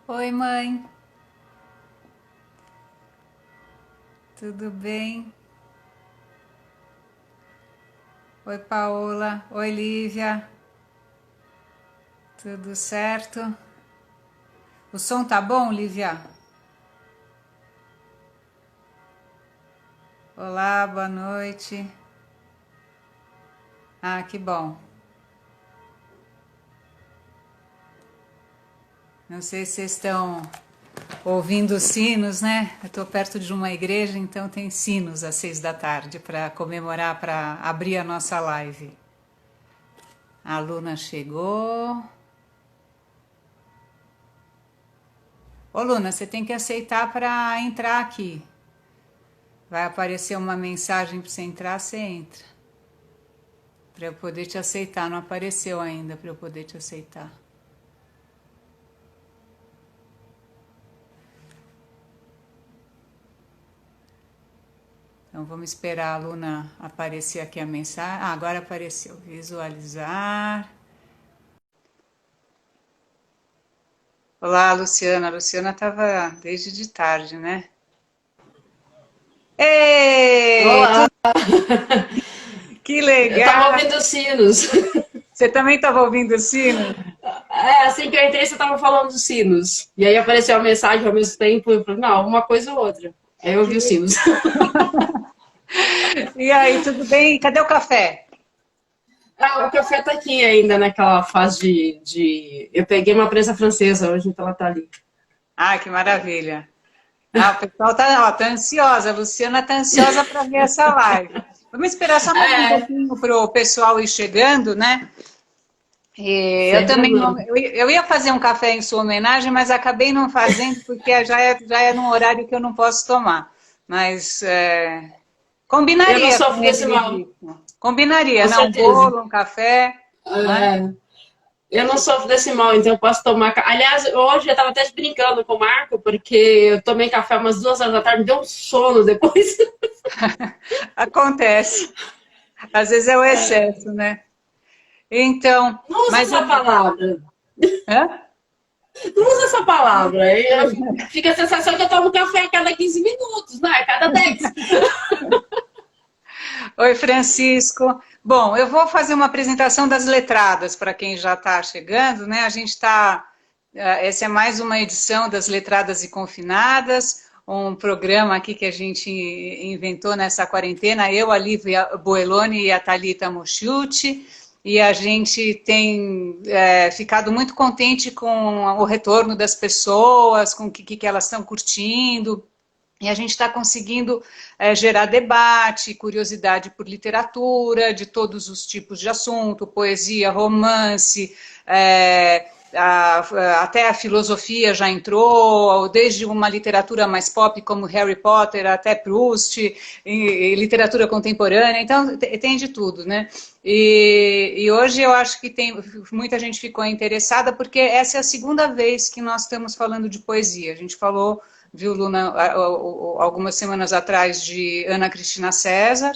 Oi, mãe, tudo bem? Oi, Paola. Oi, Lívia, tudo certo? O som tá bom, Lívia? Olá, boa noite. Ah, que bom. Não sei se vocês estão ouvindo os sinos, né? Eu estou perto de uma igreja, então tem sinos às 6 da tarde para comemorar, para abrir a nossa live. A Luna chegou. Ô, Luna, você tem que aceitar para entrar aqui. Vai aparecer uma mensagem para você entrar, você entra. Para eu poder te aceitar. Não apareceu ainda para eu poder te aceitar. Então vamos esperar a Luna aparecer aqui a mensagem. Ah, agora apareceu. Visualizar. Olá, Luciana. A Luciana estava desde de tarde, né? Ei, Olá, que eu tava legal! ouvindo os sinos. Você também estava ouvindo o sino? É, assim que eu entrei, você tava falando dos sinos. E aí apareceu a mensagem ao mesmo tempo, eu falei, não, uma coisa ou outra. Aí eu ouvi os Que... sinos. E aí, tudo bem? Cadê o café? Ah, o café tá aqui ainda naquela fase Eu peguei uma prensa francesa hoje, então ela tá ali. Ah, que maravilha! Ah, o pessoal tá ansiosa, a Luciana tá ansiosa para ver essa live. Vamos esperar só mais um É, pouquinho para o pessoal ir chegando, né? E eu sem também problema. eu ia fazer um café em sua homenagem, mas acabei não fazendo porque já é num horário que eu não posso tomar. Mas Eu não combinaria com sofro o desse mal, Emily. Combinaria, com não? Um certeza. bolo, um café, né? É, eu não sofro desse mal, então eu posso tomar. Aliás, hoje eu tava até brincando com o Marco, porque eu tomei café umas 2 horas da tarde, me deu um sono depois. Acontece. Às vezes é o excesso, né? Então, Não usa mas essa palavra. hã? Não usa essa palavra. Fica a sensação que eu tomo café a cada 15 minutos, não é? A cada 10. Oi, Francisco. Bom, eu vou fazer uma apresentação das letradas para quem já está chegando, né? A gente está. Essa é mais uma edição das Letradas e Confinadas, um programa aqui que a gente inventou nessa quarentena, eu, a Lívia Boeloni e a Thalita Mosciuti, e a gente tem ficado muito contente com o retorno das pessoas, com o que elas estão curtindo. E a gente está conseguindo gerar debate, curiosidade por literatura, de todos os tipos de assunto, poesia, romance, até a filosofia já entrou, desde uma literatura mais pop como Harry Potter até Proust, e literatura contemporânea, então tem de tudo, né? E hoje eu acho que muita gente ficou interessada porque essa é a segunda vez que nós estamos falando de poesia. A gente falou, viu, Luna, algumas semanas atrás de Ana Cristina César,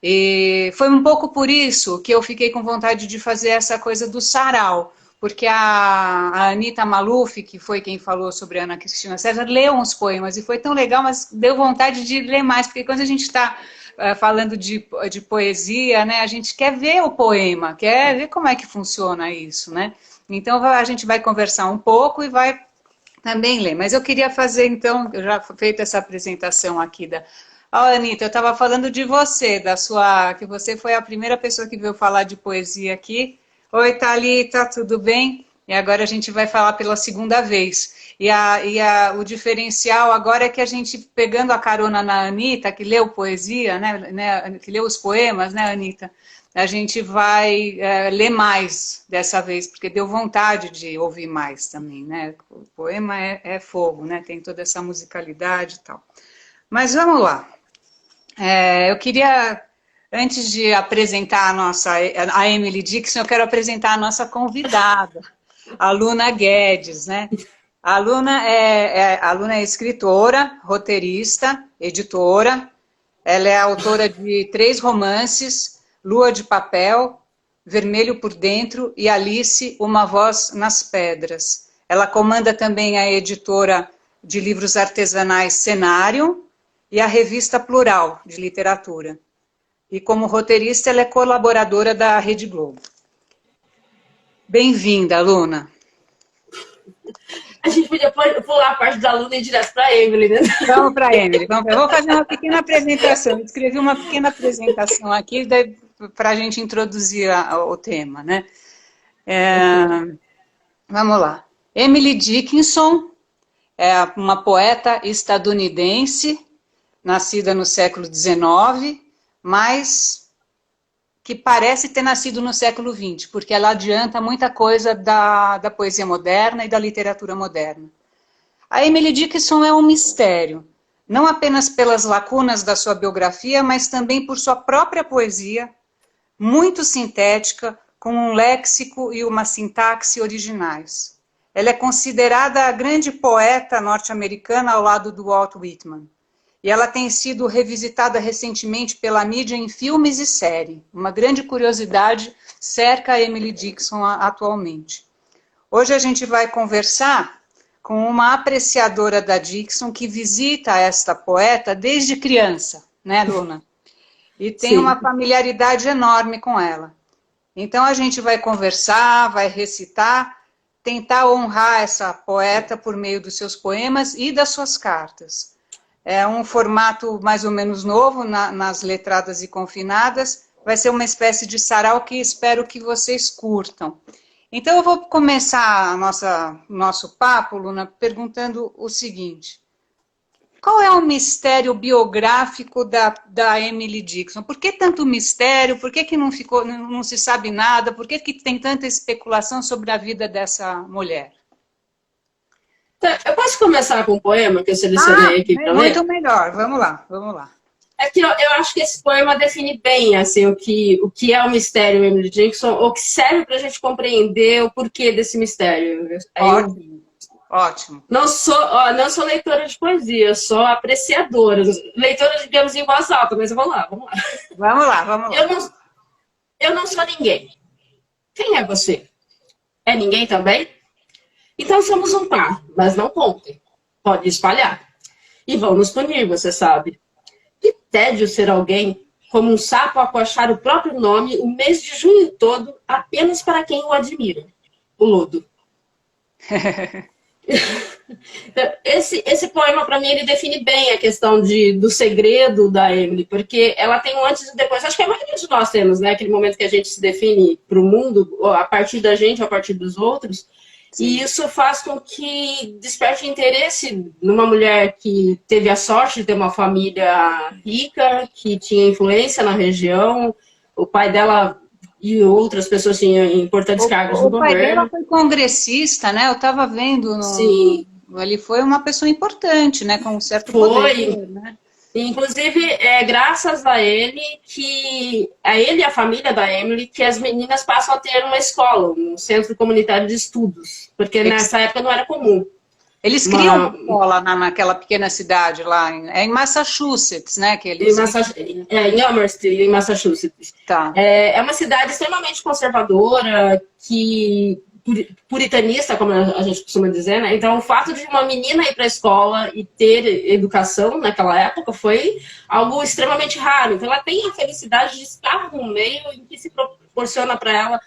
e foi um pouco por isso que eu fiquei com vontade de fazer essa coisa do sarau, porque a Anitta Maluf, que foi quem falou sobre a Ana Cristina César, leu uns poemas e foi tão legal, mas deu vontade de ler mais, porque quando a gente está falando de poesia, né, a gente quer ver o poema, quer ver como é que funciona isso, né? Então a gente vai conversar um pouco e vai também ler, mas eu queria fazer então, eu já feito essa apresentação aqui da. Ó, Anitta, eu estava falando de você, que você foi a primeira pessoa que veio falar de poesia aqui. Oi, Thalita, tudo bem? E agora a gente vai falar pela segunda vez. O diferencial agora é que a gente, pegando a carona na Anitta, que leu poesia, que leu os poemas, né, Anitta? A gente vai ler mais dessa vez, porque deu vontade de ouvir mais também, né? O poema é fogo, né? Tem toda essa musicalidade e tal. Mas vamos lá. Eu queria, antes de apresentar a Emily Dixon, eu quero apresentar a nossa convidada, a Luna Guedes, né? A Luna é escritora, roteirista, editora. Ela é autora de 3 romances, Lua de Papel, Vermelho por Dentro e Alice, Uma Voz nas Pedras. Ela comanda também a editora de livros artesanais Cenário e a revista Plural de Literatura. E como roteirista, ela é colaboradora da Rede Globo. Bem-vinda, Luna. A gente podia pular a parte da Luna e ir direto para a Emily, né? Vamos para a Emily. Eu vou fazer uma pequena apresentação. Eu escrevi uma pequena apresentação aqui para a gente introduzir o tema, né? Vamos lá. Emily Dickinson é uma poeta estadunidense, nascida no século XIX, mas que parece ter nascido no século XX, porque ela adianta muita coisa da poesia moderna e da literatura moderna. A Emily Dickinson é um mistério, não apenas pelas lacunas da sua biografia, mas também por sua própria poesia, muito sintética, com um léxico e uma sintaxe originais. Ela é considerada a grande poeta norte-americana ao lado do Walt Whitman. E ela tem sido revisitada recentemente pela mídia em filmes e série. Uma grande curiosidade cerca a Emily Dickinson atualmente. Hoje a gente vai conversar com uma apreciadora da Dickinson que visita esta poeta desde criança, né, Luna? E tem Sim. uma familiaridade enorme com ela. Então a gente vai conversar, vai recitar, tentar honrar essa poeta por meio dos seus poemas e das suas cartas. É um formato mais ou menos novo nas letradas e confinadas. Vai ser uma espécie de sarau que espero que vocês curtam. Então eu vou começar nosso papo, Luna, perguntando o seguinte. Qual é o mistério biográfico da Emily Dickinson? Por que tanto mistério? Por que não se sabe nada? Por que tem tanta especulação sobre a vida dessa mulher? Eu posso começar com um poema que eu selecionei aqui para ler? Muito melhor. Vamos lá. É que eu acho que esse poema define bem assim, o que é o mistério Emily Dickinson, ou que serve para a gente compreender o porquê desse mistério. Ótimo. Não sou leitora de poesia, sou apreciadora. Leitora, digamos, em voz alta, mas vamos lá. Vamos lá. Eu não sou ninguém. Quem é você? É ninguém também? Então somos um par, mas não contem. Pode espalhar. E vão nos punir, você sabe. Que tédio ser alguém, como um sapo acochar o próprio nome o mês de junho todo, apenas para quem o admira. O lodo. Esse poema, para mim, ele define bem a questão do segredo da Emily, porque ela tem um antes e depois. Acho que a maioria de nós temos, né? Aquele momento que a gente se define para o mundo, a partir da gente, a partir dos outros. Sim. E isso faz com que desperte interesse numa mulher que teve a sorte de ter uma família rica, que tinha influência na região. O pai dela e outras pessoas tinham importantes cargos no governo. O pai dela foi congressista, né? Eu estava vendo. Sim. Ele foi uma pessoa importante, né? Com um certo poder, né? Inclusive, graças a ele e a família da Emily, que as meninas passam a ter uma escola, um centro comunitário de estudos, porque nessa época não era comum. Eles criam uma escola naquela pequena cidade lá, em Massachusetts, né? Em Amherst, em Massachusetts. Tá. É uma cidade extremamente conservadora, puritanista, como a gente costuma dizer, né? Então, o fato de uma menina ir para a escola e ter educação naquela época foi algo extremamente raro. Então, ela tem a felicidade de estar no meio em que se proporciona para ela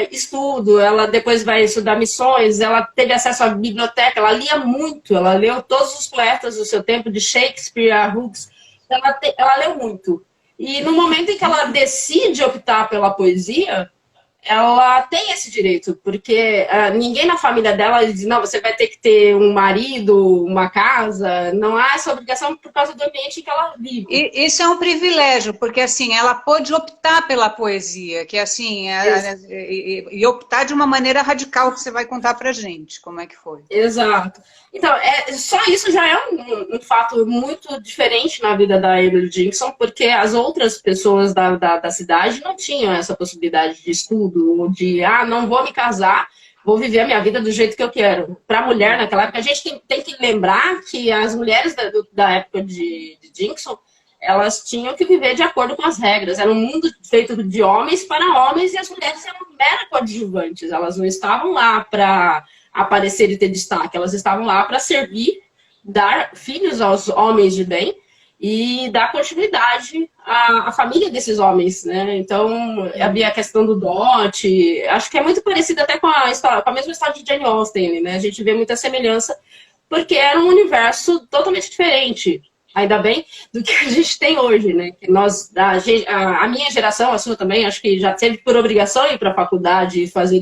estudo. Ela depois vai estudar missões, ela teve acesso à biblioteca, ela lia muito, ela leu todos os poetas do seu tempo, de Shakespeare a Hughes, ela leu muito. E no momento em que ela decide optar pela poesia, ela tem esse direito, porque ninguém na família dela diz, não, você vai ter que ter um marido, uma casa, não há essa obrigação por causa do ambiente em que ela vive. E isso é um privilégio, porque assim, ela pôde optar pela poesia, que assim, e optar de uma maneira radical que você vai contar pra gente, como é que foi. Exato. Então, só isso já é um fato muito diferente na vida da Emily Dickinson, porque as outras pessoas da cidade não tinham essa possibilidade de estudo, de, não vou me casar, vou viver a minha vida do jeito que eu quero. Para a mulher, naquela época, a gente tem que lembrar que as mulheres da época de Dickinson, elas tinham que viver de acordo com as regras. Era um mundo feito de homens para homens e as mulheres eram meras coadjuvantes. Elas não estavam lá para aparecer e ter destaque. Elas estavam lá para servir, dar filhos aos homens de bem e dar continuidade à família desses homens, né? Então, havia a questão do dote, acho que é muito parecido até com a mesma história de Jane Austen, né? A gente vê muita semelhança, porque era um universo totalmente diferente, ainda bem, do que a gente tem hoje, né? Que nós, a minha geração, a sua também, acho que já teve por obrigação ir para a faculdade, fazer,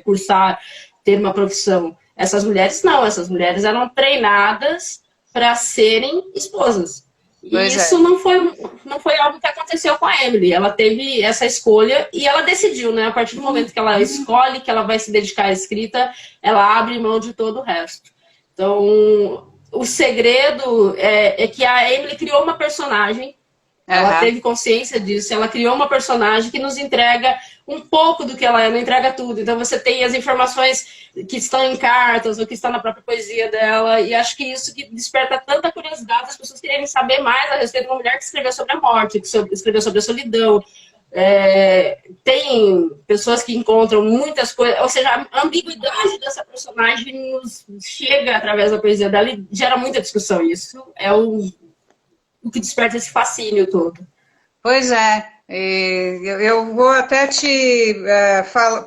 cursar, ter uma profissão. Essas mulheres não, essas mulheres eram treinadas para serem esposas. E isso não foi algo que aconteceu com a Emily. Ela teve essa escolha e ela decidiu, né? A partir do momento que ela escolhe que ela vai se dedicar à escrita, ela abre mão de todo o resto. Então, o segredo é que a Emily criou uma personagem. Ela teve consciência disso, ela criou uma personagem que nos entrega um pouco do que ela é, não entrega tudo. Então você tem as informações que estão em cartas ou que estão na própria poesia dela, e acho que isso que desperta tanta curiosidade, as pessoas querem saber mais a respeito de uma mulher que escreveu sobre a morte, que escreveu sobre a solidão. Tem pessoas que encontram muitas coisas, ou seja, a ambiguidade dessa personagem nos chega através da poesia dela e gera muita discussão. Isso é o que desperta esse fascínio todo. Pois é, eu vou até te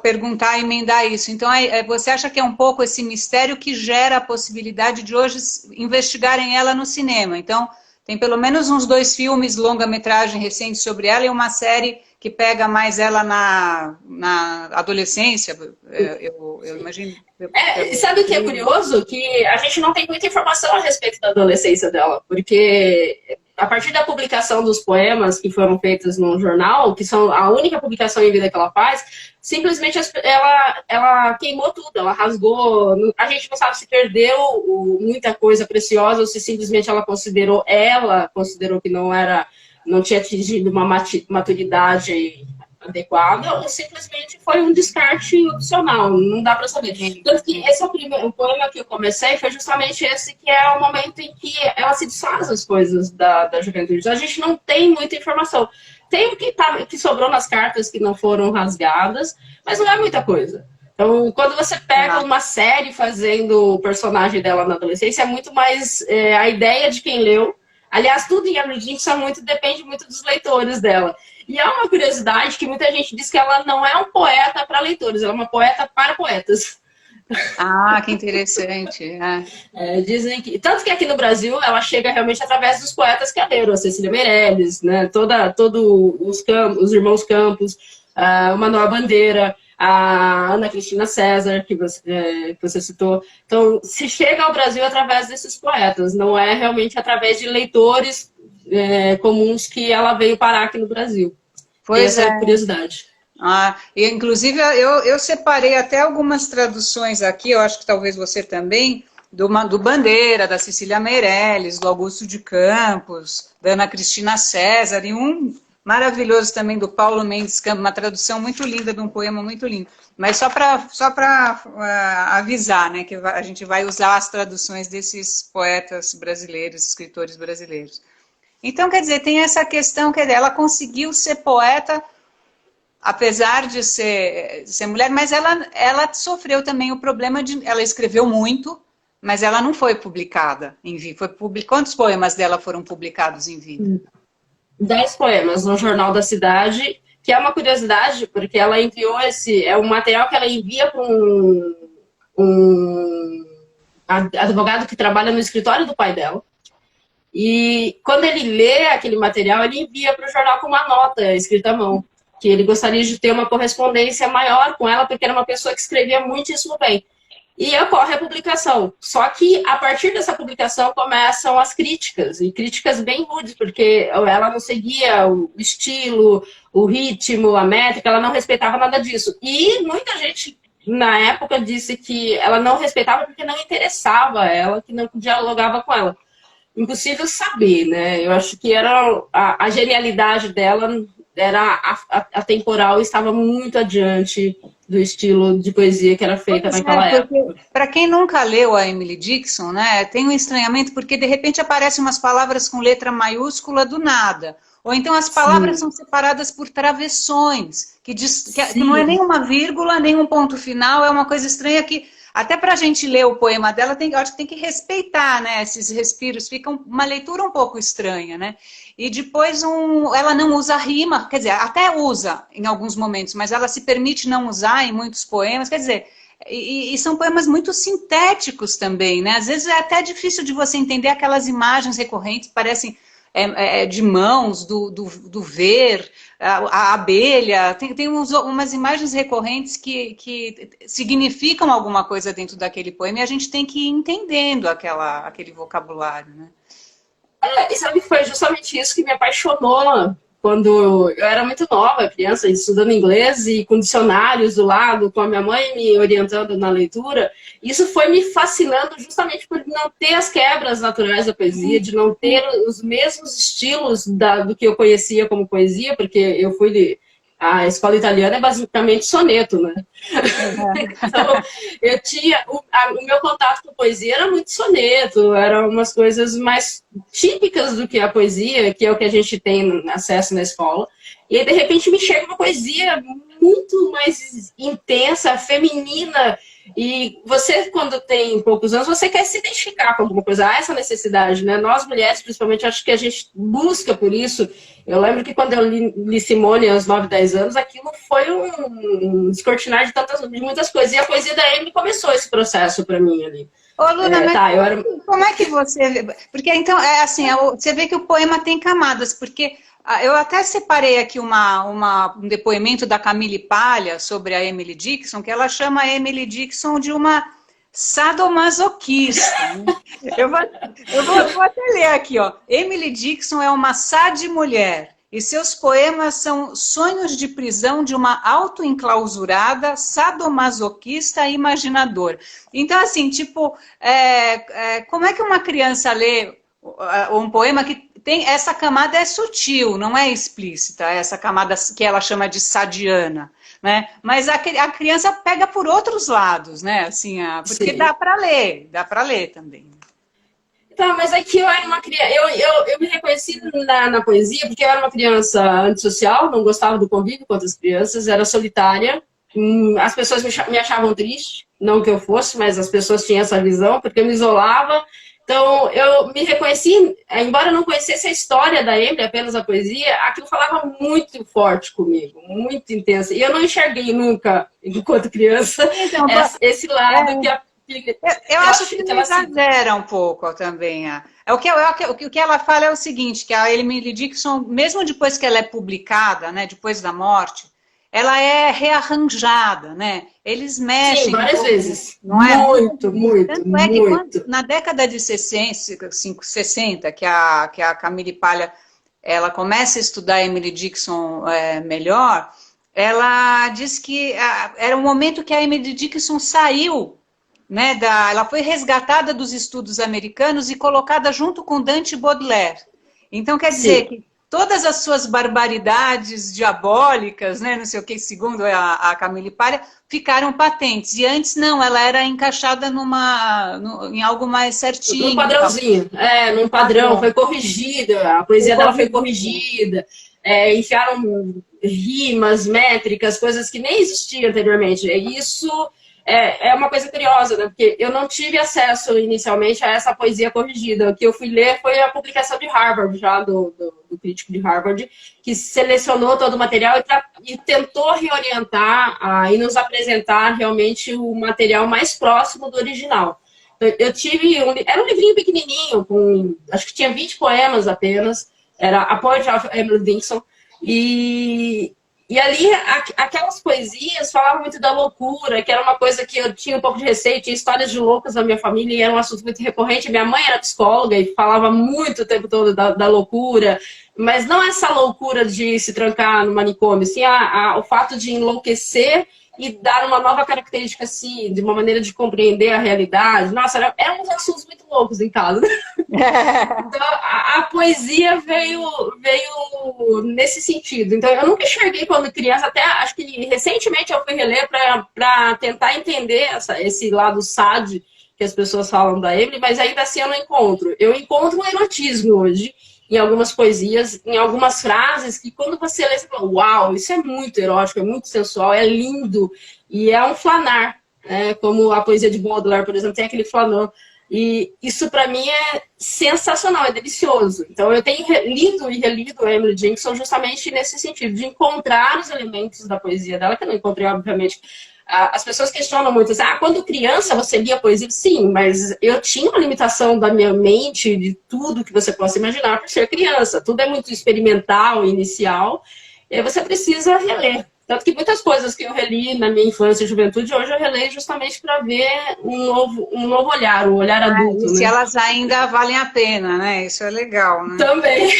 perguntar, emendar isso. Então, você acha que é um pouco esse mistério que gera a possibilidade de hoje investigarem ela no cinema? Então, tem pelo menos uns 2 filmes, longa-metragem recentes sobre ela e uma série que pega mais ela na adolescência, eu imagino. Sabe o que é curioso? Que a gente não tem muita informação a respeito da adolescência dela, porque a partir da publicação dos poemas que foram feitos no jornal, que são a única publicação em vida que ela faz, simplesmente ela queimou tudo, ela rasgou. A gente não sabe se perdeu muita coisa preciosa ou se simplesmente ela considerou que não tinha atingido uma maturidade adequada, ou simplesmente foi um descarte opcional, não dá para saber. Tanto que esse é o poema que eu comecei, foi justamente esse que é o momento em que ela se desfaz das coisas da juventude. A gente não tem muita informação. Tem o que sobrou nas cartas que não foram rasgadas, mas não é muita coisa. Então, quando você pega uma série fazendo o personagem dela na adolescência, é muito mais a ideia de quem leu. Aliás, tudo em Emily Dickinson depende muito dos leitores dela. E é uma curiosidade que muita gente diz que ela não é um poeta para leitores, ela é uma poeta para poetas. Ah, que interessante. Dizem que, tanto que aqui no Brasil ela chega realmente através dos poetas que a leram, a Cecília Meirelles, né, todos os irmãos Campos, o Manuel Bandeira, a Ana Cristina César, que você citou. Então, se chega ao Brasil através desses poetas, não é realmente através de leitores comuns que ela veio parar aqui no Brasil. Pois essa curiosidade. E, inclusive, eu separei até algumas traduções aqui, eu acho que talvez você também, do Bandeira, da Cecília Meirelles, do Augusto de Campos, da Ana Cristina César, e um maravilhoso também do Paulo Mendes Campos, uma tradução muito linda de um poema muito lindo. Mas só para avisar, né, que a gente vai usar as traduções desses poetas brasileiros, escritores brasileiros. Então, quer dizer, tem essa questão que ela conseguiu ser poeta, apesar de ser mulher, mas ela sofreu também o problema de... Ela escreveu muito, mas ela não foi publicada em vida. Quantos poemas dela foram publicados em vida? 10 poemas no Jornal da Cidade, que é uma curiosidade, porque ela enviou é um material que ela envia para um advogado que trabalha no escritório do pai dela. E quando ele lê aquele material, ele envia para o jornal com uma nota escrita à mão, que ele gostaria de ter uma correspondência maior com ela, porque era uma pessoa que escrevia muitíssimo bem. E ocorre a publicação. Só que, a partir dessa publicação, começam as críticas, e críticas bem rudes, porque ela não seguia o estilo, o ritmo, a métrica, ela não respeitava nada disso. E muita gente, na época, disse que ela não respeitava porque não interessava ela, que não dialogava com ela. Impossível saber, né? Eu acho que era a genialidade dela, era atemporal, estava muito adiante do estilo de poesia que era feita naquela época. Para quem nunca leu a Emily Dickinson, né, tem um estranhamento porque de repente aparecem umas palavras com letra maiúscula do nada. Ou então as palavras são separadas por travessões, que não é nem uma vírgula, nem um ponto final, é uma coisa estranha que até para a gente ler o poema dela, eu acho que tem que respeitar, né, esses respiros, fica uma leitura um pouco estranha, né? E depois ela não usa rima, quer dizer, até usa em alguns momentos, mas ela se permite não usar em muitos poemas, quer dizer, e são poemas muito sintéticos também, né? Às vezes é até difícil de você entender aquelas imagens recorrentes, parecem de mãos, do ver, a abelha, tem umas imagens recorrentes que significam alguma coisa dentro daquele poema e a gente tem que ir entendendo aquele vocabulário, né? E sabe que foi justamente isso que me apaixonou quando eu era muito nova, criança, estudando inglês e com dicionários do lado, com a minha mãe me orientando na leitura. Isso foi me fascinando justamente por não ter as quebras naturais da poesia, de não ter os mesmos estilos do que eu conhecia como poesia, porque eu fui... A escola italiana é basicamente soneto, né? Então, eu tinha... O meu contato com poesia era muito soneto, eram umas coisas mais típicas do que a poesia, que é o que a gente tem acesso na escola. E aí, de repente, me chega uma poesia muito mais intensa, feminina. E você, quando tem poucos anos, você quer se identificar com alguma coisa. Há essa necessidade, né? Nós, mulheres, principalmente, acho que a gente busca por isso. Eu lembro que quando eu li Simone aos 9, 10 anos, aquilo foi um descortinar de muitas coisas. E a poesia da Emily começou esse processo para mim ali. Ô, Luna, mas como é que você... Porque, então, assim, você vê que o poema tem camadas, porque eu até separei aqui um depoimento da Camille Palha sobre a Emily Dickinson, que ela chama a Emily Dickinson de uma sadomasoquista. Eu vou até ler aqui, ó. Emily Dickinson é uma mulher e seus poemas são sonhos de prisão de uma autoenclausurada sadomasoquista e imaginadora. Então, assim, tipo, como é que uma criança lê um poema que tem essa camada é sutil, não é explícita, essa camada que ela chama de sadiana, né? Mas a criança pega por outros lados, né? Assim, porque sim, dá para ler também. Tá, mas aqui eu era uma criança, eu me reconheci na poesia porque eu era uma criança antissocial, não gostava do convívio com outras crianças, era solitária, as pessoas me achavam triste, não que eu fosse, mas as pessoas tinham essa visão, porque eu me isolava. Então, eu me reconheci, embora eu não conhecesse a história da Emily, apenas a poesia, aquilo falava muito forte comigo, muito intenso. E eu não enxerguei nunca, enquanto criança, então, esse lado que a... Eu acho que ela exagera um pouco também. O que ela fala é o seguinte, que a Emily Dickinson, mesmo depois que ela é publicada, né, depois da morte, ela é rearranjada, né? Eles mexem... Sim, várias vezes. Não é? Muito. Tanto é que na década de 60, que a Camille Palha ela começa a estudar Emily Dickinson melhor, ela diz que era um momento que a Emily Dickinson saiu, né, ela foi resgatada dos estudos americanos e colocada junto com Dante e Baudelaire. Então, quer dizer que todas as suas barbaridades diabólicas, né, não sei o que, segundo a Camille Palha, ficaram patentes. E antes, não, ela era encaixada em algo mais certinho. Num padrãozinho, num padrão, foi corrigida, a poesia dela foi corrigida, enfiaram rimas, métricas, coisas que nem existiam anteriormente. Isso é uma coisa curiosa, né? Porque eu não tive acesso inicialmente a essa poesia corrigida. O que eu fui ler foi a publicação de Harvard, já do crítico de Harvard, que selecionou todo o material e tentou reorientar e nos apresentar realmente o material mais próximo do original. Eu tive era um livrinho pequenininho, acho que tinha 20 poemas apenas, era A Poetry of Emily Dickinson, e ali, aquelas poesias falavam muito da loucura, que era uma coisa que eu tinha um pouco de receio, tinha histórias de loucas na minha família e era um assunto muito recorrente. Minha mãe era psicóloga e falava muito o tempo todo da loucura, mas não essa loucura de se trancar no manicômio, sim o fato de enlouquecer e dar uma nova característica, assim, de uma maneira de compreender a realidade. Nossa, eram uns assuntos muito loucos em casa. Então, a poesia veio nesse sentido. Então, eu nunca enxerguei quando criança, até acho que recentemente eu fui reler para tentar entender esse lado sad que as pessoas falam da Emily, mas ainda assim eu não encontro. Eu encontro um erotismo hoje, em algumas poesias, em algumas frases, que quando você lê, você fala, uau, isso é muito erótico, é muito sensual, é lindo, e é um flanar. como a poesia de Baudelaire, por exemplo, tem aquele flaneur. E isso, para mim, é sensacional, é delicioso. Então, eu tenho lido e relido a Emily Dickinson justamente nesse sentido, de encontrar os elementos da poesia dela, que eu não encontrei, obviamente. As pessoas questionam muito, assim, quando criança você lia poesia? Sim, mas eu tinha uma limitação da minha mente, de tudo que você possa imaginar por ser criança. Tudo é muito experimental, inicial, e aí você precisa reler. Tanto que muitas coisas que eu reli na minha infância e juventude, hoje eu releio justamente para ver um novo olhar, o olhar adulto. E se elas ainda valem a pena, né? Isso é legal, né? Também.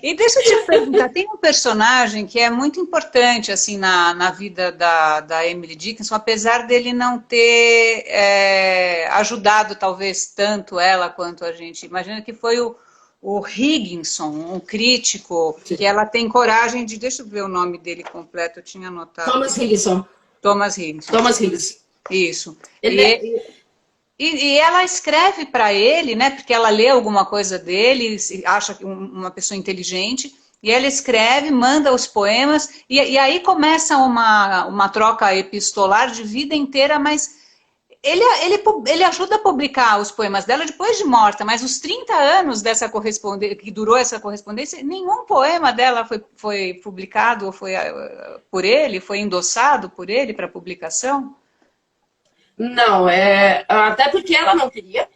E deixa eu te perguntar, tem um personagem que é muito importante assim na vida da Emily Dickinson, apesar dele não ter ajudado talvez tanto ela quanto a gente imagina, que foi o Higginson, um crítico, que ela tem coragem de... Deixa eu ver o nome dele completo, eu tinha anotado. Thomas Higginson. Thomas Higginson. Thomas Higginson. Isso. E ela escreve para ele, né? Porque ela lê alguma coisa dele, acha que uma pessoa inteligente, e ela escreve, manda os poemas, e aí começa uma troca epistolar de vida inteira, mas... Ele ajuda a publicar os poemas dela depois de morta, mas os 30 anos dessa correspondência, que durou essa correspondência, nenhum poema dela foi publicado, por ele, foi endossado por ele para publicação? Não, até porque ela não queria,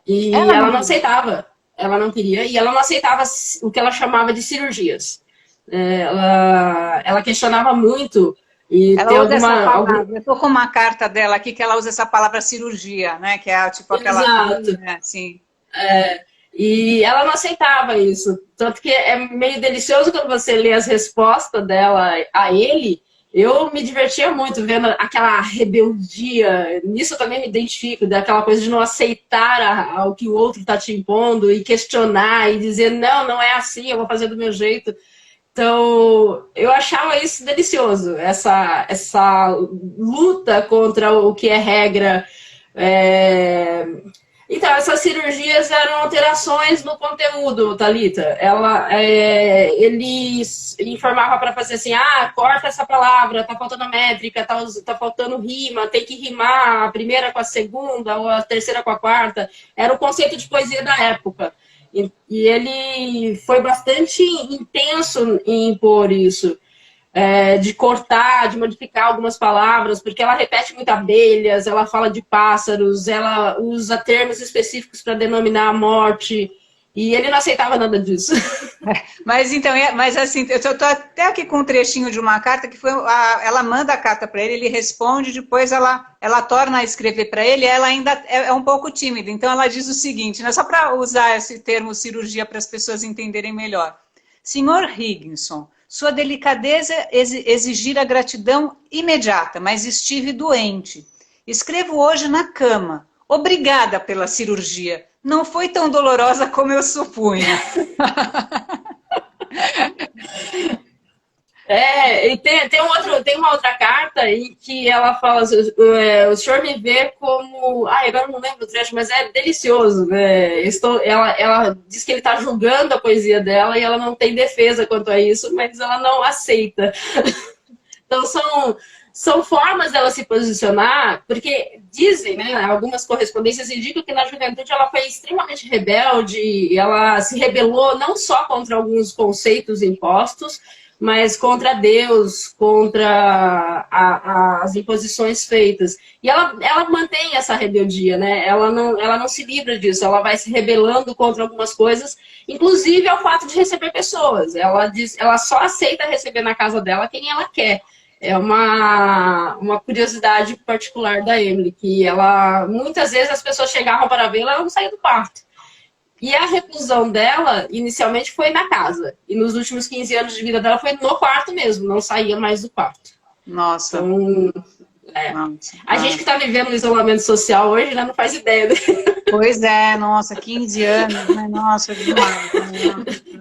e ela não aceitava. Ela não queria, e ela não aceitava o que ela chamava de cirurgias. Ela questionava muito. E ela usa essa palavra. Eu estou com uma carta dela aqui que ela usa essa palavra cirurgia, né? Que é tipo aquela... Exato. Assim. E ela não aceitava isso. Tanto que é meio delicioso quando você lê as respostas dela a ele. Eu me divertia muito vendo aquela rebeldia. Nisso eu também me identifico, daquela coisa de não aceitar o que o outro está te impondo e questionar e dizer, não é assim, eu vou fazer do meu jeito. Então, eu achava isso delicioso, essa luta contra o que é regra. Então, essas cirurgias eram alterações no conteúdo, Thalita. Ele informava para fazer assim, corta essa palavra, tá faltando métrica, tá faltando rima, tem que rimar a primeira com a segunda, ou a terceira com a quarta. Era o conceito de poesia da época. E ele foi bastante intenso em impor isso, de cortar, de modificar algumas palavras, porque ela repete muito abelhas, ela fala de pássaros, ela usa termos específicos para denominar a morte, e ele não aceitava nada disso. Mas assim, eu estou até aqui com um trechinho de uma carta que foi, ela manda a carta para ele responde, depois ela torna a escrever para ele, ela ainda é um pouco tímida, então ela diz o seguinte, né, só para usar esse termo cirurgia para as pessoas entenderem melhor. Senhor Higginson, sua delicadeza exigir a gratidão imediata, mas estive doente. Escrevo hoje na cama. Obrigada pela cirurgia. Não foi tão dolorosa como eu supunha. E tem uma outra carta em que ela fala assim, o senhor me vê como... agora não lembro o trecho, mas é delicioso. Ela diz que ele está julgando a poesia dela e ela não tem defesa quanto a isso, mas ela não aceita. Então são formas dela se posicionar, porque dizem, né, algumas correspondências indicam que na juventude ela foi extremamente rebelde, ela se rebelou não só contra alguns conceitos impostos, mas contra Deus, contra as imposições feitas. E ela mantém essa rebeldia, né? Ela não se livra disso, ela vai se rebelando contra algumas coisas, inclusive ao fato de receber pessoas. Ela só aceita receber na casa dela quem ela quer. É uma curiosidade particular da Emily, que muitas vezes as pessoas chegavam para vê-la e ela não saía do quarto. E a reclusão dela, inicialmente, foi na casa. E nos últimos 15 anos de vida dela foi no quarto mesmo, não saía mais do quarto. Nossa. Então, a gente que está vivendo o isolamento social hoje, né, não faz ideia. Né? Pois é, nossa, 15 anos, né? Nossa, demais.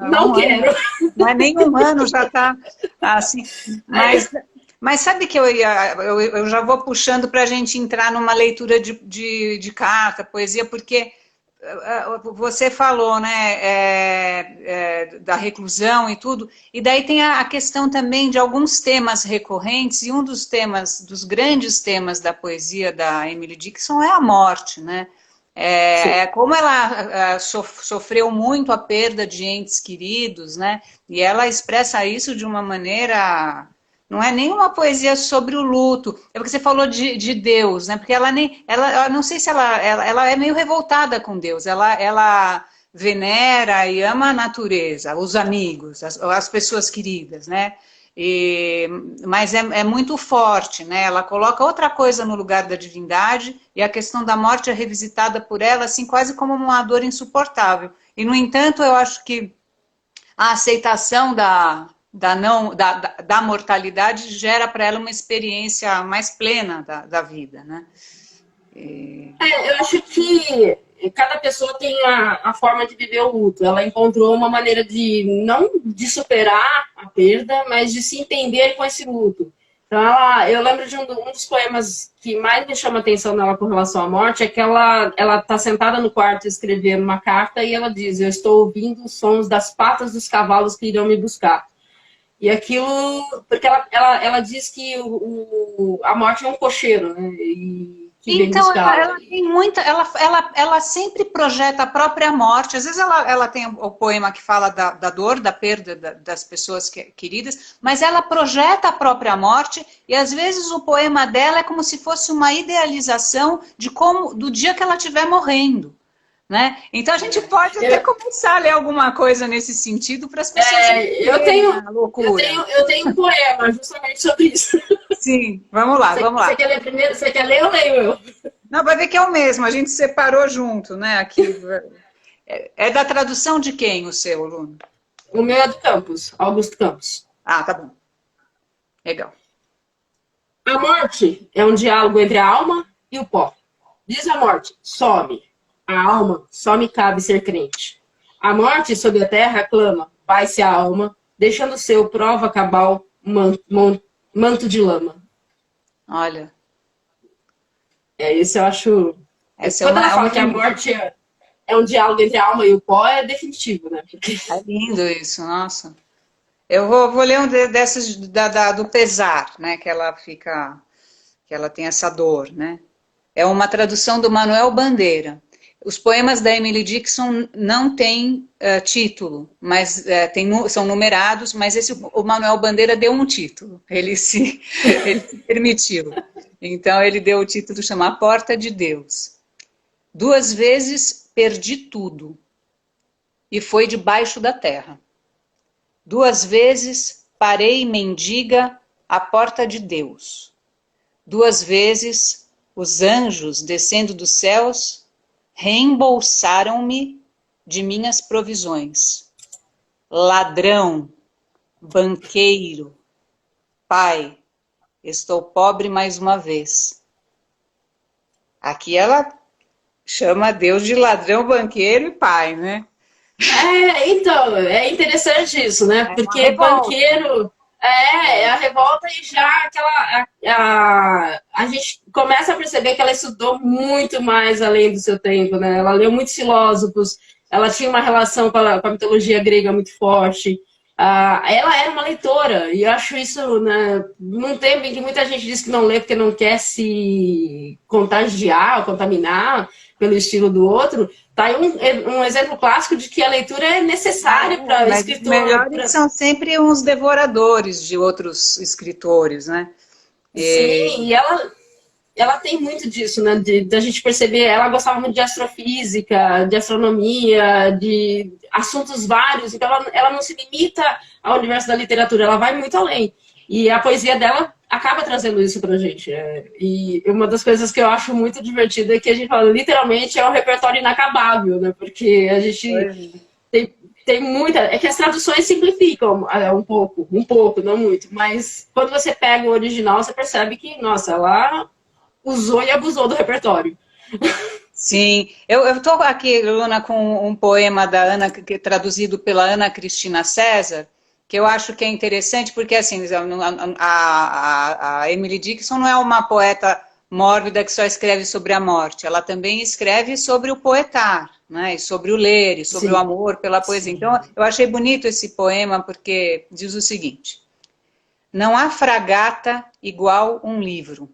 Não quero. Não é nem um ano, já está assim. Mas sabe que eu já vou puxando para a gente entrar numa leitura de carta, poesia, porque você falou, né, da reclusão e tudo, e daí tem a questão também de alguns temas recorrentes, e um dos temas, dos grandes temas da poesia da Emily Dickinson é a morte, né? Como ela sofreu muito a perda de entes queridos, né? E ela expressa isso de uma maneira... Não é nenhuma poesia sobre o luto. É porque você falou de Deus, né? Porque ela não sei se ela é meio revoltada com Deus. Ela venera e ama a natureza, os amigos, as pessoas queridas, né? Mas é muito forte, né? Ela coloca outra coisa no lugar da divindade e a questão da morte é revisitada por ela, assim, quase como uma dor insuportável. E, no entanto, eu acho que a aceitação da mortalidade gera para ela uma experiência mais plena da vida, né? Eu acho que cada pessoa tem a forma de viver o luto. Ela encontrou uma maneira de, não de superar a perda, mas de se entender com esse luto. Então, eu lembro de um dos poemas que mais me chama a atenção nela com relação à morte, é que ela está sentada no quarto escrevendo uma carta e ela diz: eu estou ouvindo os sons das patas dos cavalos que irão me buscar. E aquilo, porque ela diz que a morte é um cocheiro, né? Então, ela tem muita, ela sempre projeta a própria morte. Às vezes ela tem o poema que fala da dor, da perda das pessoas queridas, mas ela projeta a própria morte e às vezes o poema dela é como se fosse uma idealização do dia que ela estiver morrendo. Né? Então a gente pode até começar a ler alguma coisa nesse sentido para as pessoas entenderem a loucura. Eu tenho um poema justamente sobre isso. Sim, vamos lá. Você quer ler primeiro? Você quer ler ou leio eu? Não, vai ver que é o mesmo, a gente separou junto, né? Aqui. É da tradução de quem o seu, Luna? O meu é do Campos, Augusto Campos. Ah, tá bom. Legal. A morte é um diálogo entre a alma e o pó. Diz a morte: some. A alma só me cabe ser crente. A morte sob a terra clama: vai-se a alma, deixando seu prova cabal manto de lama. Olha. Isso eu acho... Quando ela fala que a morte é um diálogo entre a alma e o pó, é definitivo, né? Porque... É lindo isso, nossa. Eu vou ler um desses do pesar, né? Que ela tem essa dor, né? É uma tradução do Manuel Bandeira. Os poemas da Emily Dickinson não têm título, mas são numerados, mas o Manuel Bandeira deu um título, ele se permitiu. Então ele deu o título chamado Porta de Deus. 2 vezes perdi tudo e foi debaixo da terra. 2 vezes parei mendiga à porta de Deus. 2 vezes os anjos descendo dos céus reembolsaram-me de minhas provisões. Ladrão, banqueiro, pai, estou pobre mais uma vez. Aqui ela chama Deus de ladrão, banqueiro e pai, né? Então, é interessante isso, né? Porque banqueiro... É a revolta e já a gente começa a perceber que ela estudou muito mais além do seu tempo, né? Ela leu muitos filósofos, ela tinha uma relação com a mitologia grega muito forte. Ela era uma leitora, e eu acho isso, né, num tempo em que muita gente diz que não lê porque não quer se contagiar ou contaminar pelo estilo do outro. Tá aí um exemplo clássico de que a leitura é necessária para o escritor. Os melhores são sempre uns devoradores de outros escritores, né? Sim, e ela tem muito disso, né? Da gente perceber, ela gostava muito de astrofísica, de astronomia, de assuntos vários, então ela não se limita ao universo da literatura, ela vai muito além. E a poesia dela acaba trazendo isso pra gente. E uma das coisas que eu acho muito divertida é que a gente fala, literalmente, é um repertório inacabável, né? Porque a gente tem muita... É que as traduções simplificam um pouco, não muito. Mas quando você pega o original, você percebe que, nossa, ela usou e abusou do repertório. Sim, eu estou aqui, Luna, com um poema da Ana, traduzido pela Ana Cristina César, que eu acho que é interessante, porque assim, a Emily Dickinson não é uma poeta mórbida que só escreve sobre a morte. Ela também escreve sobre o poetar, né? E sobre o ler, e sobre o amor pela poesia. Sim. Então, eu achei bonito esse poema porque diz o seguinte: não há fragata igual um livro,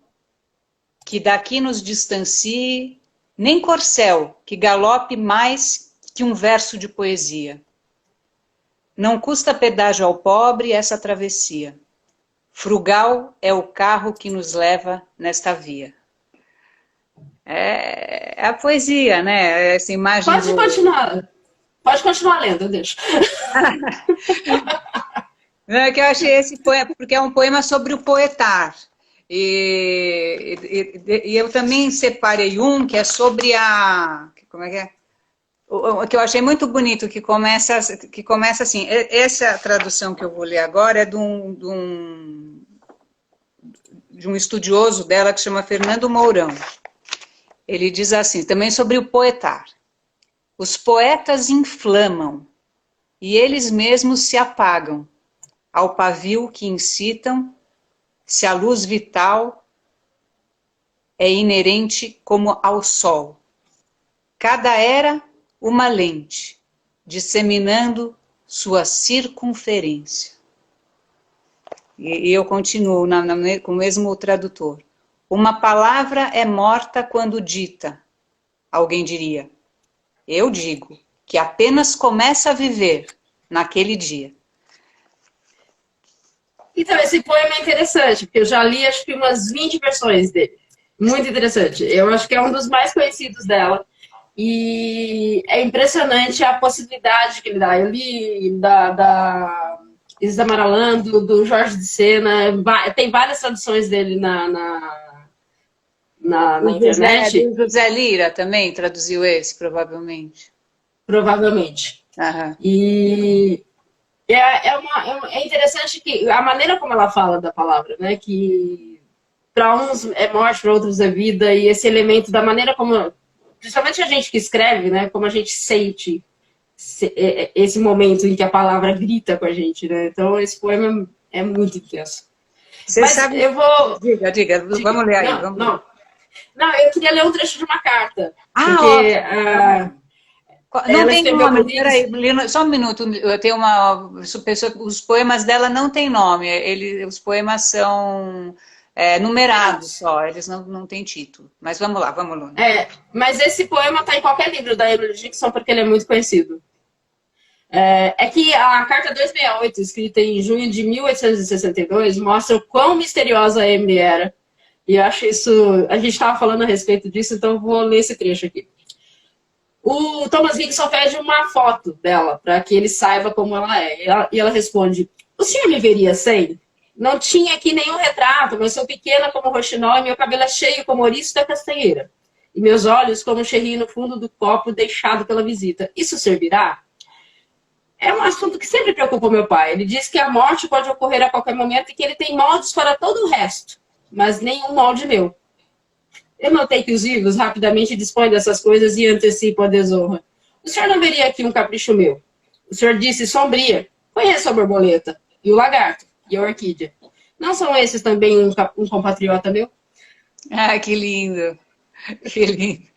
que daqui nos distancie, nem corcel que galope mais que um verso de poesia. Não custa pedágio ao pobre essa travessia. Frugal é o carro que nos leva nesta via. É a poesia, né? Essa imagem Pode continuar lendo, eu deixo. Não, é que eu achei esse poema, porque é um poema sobre o poetar. E eu também separei um que é sobre a... Como é que é? O que eu achei muito bonito, que começa assim. Essa tradução que eu vou ler agora é de um estudioso dela que chama Fernando Mourão. Ele diz assim, também sobre o poetar. Os poetas inflamam e eles mesmos se apagam ao pavio que incitam, se a luz vital é inerente como ao sol. Cada era uma lente, disseminando sua circunferência. E eu continuo com o mesmo tradutor. Uma palavra é morta quando dita, alguém diria. Eu digo que apenas começa a viver naquele dia. Então, esse poema é interessante, porque eu já li acho que umas 20 versões dele. Muito interessante. Eu acho que é um dos mais conhecidos dela. E é impressionante a possibilidade que ele dá. Eu li da Isa Maralando, do Jorge de Sena, tem várias traduções dele na internet. O José Lira também traduziu esse, provavelmente. Provavelmente. Aham. E é interessante que a maneira como ela fala da palavra, né? Que para uns é morte, para outros é vida, e esse elemento da maneira como, principalmente a gente que escreve, né? Como a gente sente esse momento em que a palavra grita com a gente, né? Então esse poema é muito intenso. Você Mas sabe... eu vou... Diga. Vamos ler aí. Não, eu queria ler um trecho de uma carta. Porque, não tem nome, peraí, só um minuto, eu tenho uma pessoa, os poemas dela não têm nome, os poemas são numerados só, eles não têm título, mas vamos lá. Mas esse poema está em qualquer livro da Emily Dickinson porque ele é muito conhecido. É que a carta 268, escrita em junho de 1862, mostra o quão misteriosa a Emily era, e eu acho isso, a gente estava falando a respeito disso, então eu vou ler esse trecho aqui. O Thomas Dickinson pede uma foto dela, para que ele saiba como ela é. E ela responde, o senhor me veria sem? Não tinha aqui nenhum retrato, mas sou pequena como roxinol e meu cabelo é cheio como ouriço da castanheira. E meus olhos como um cherry no fundo do copo deixado pela visita. Isso servirá? É um assunto que sempre preocupa meu pai. Ele diz que a morte pode ocorrer a qualquer momento e que ele tem moldes para todo o resto, mas nenhum molde meu. Eu notei que os vivos rapidamente dispõem dessas coisas e antecipam a desonra. O senhor não veria aqui um capricho meu? O senhor disse sombria. Conheço a borboleta, e o lagarto, e a orquídea. Não são esses também um compatriota meu? Ah, que lindo. Que lindo.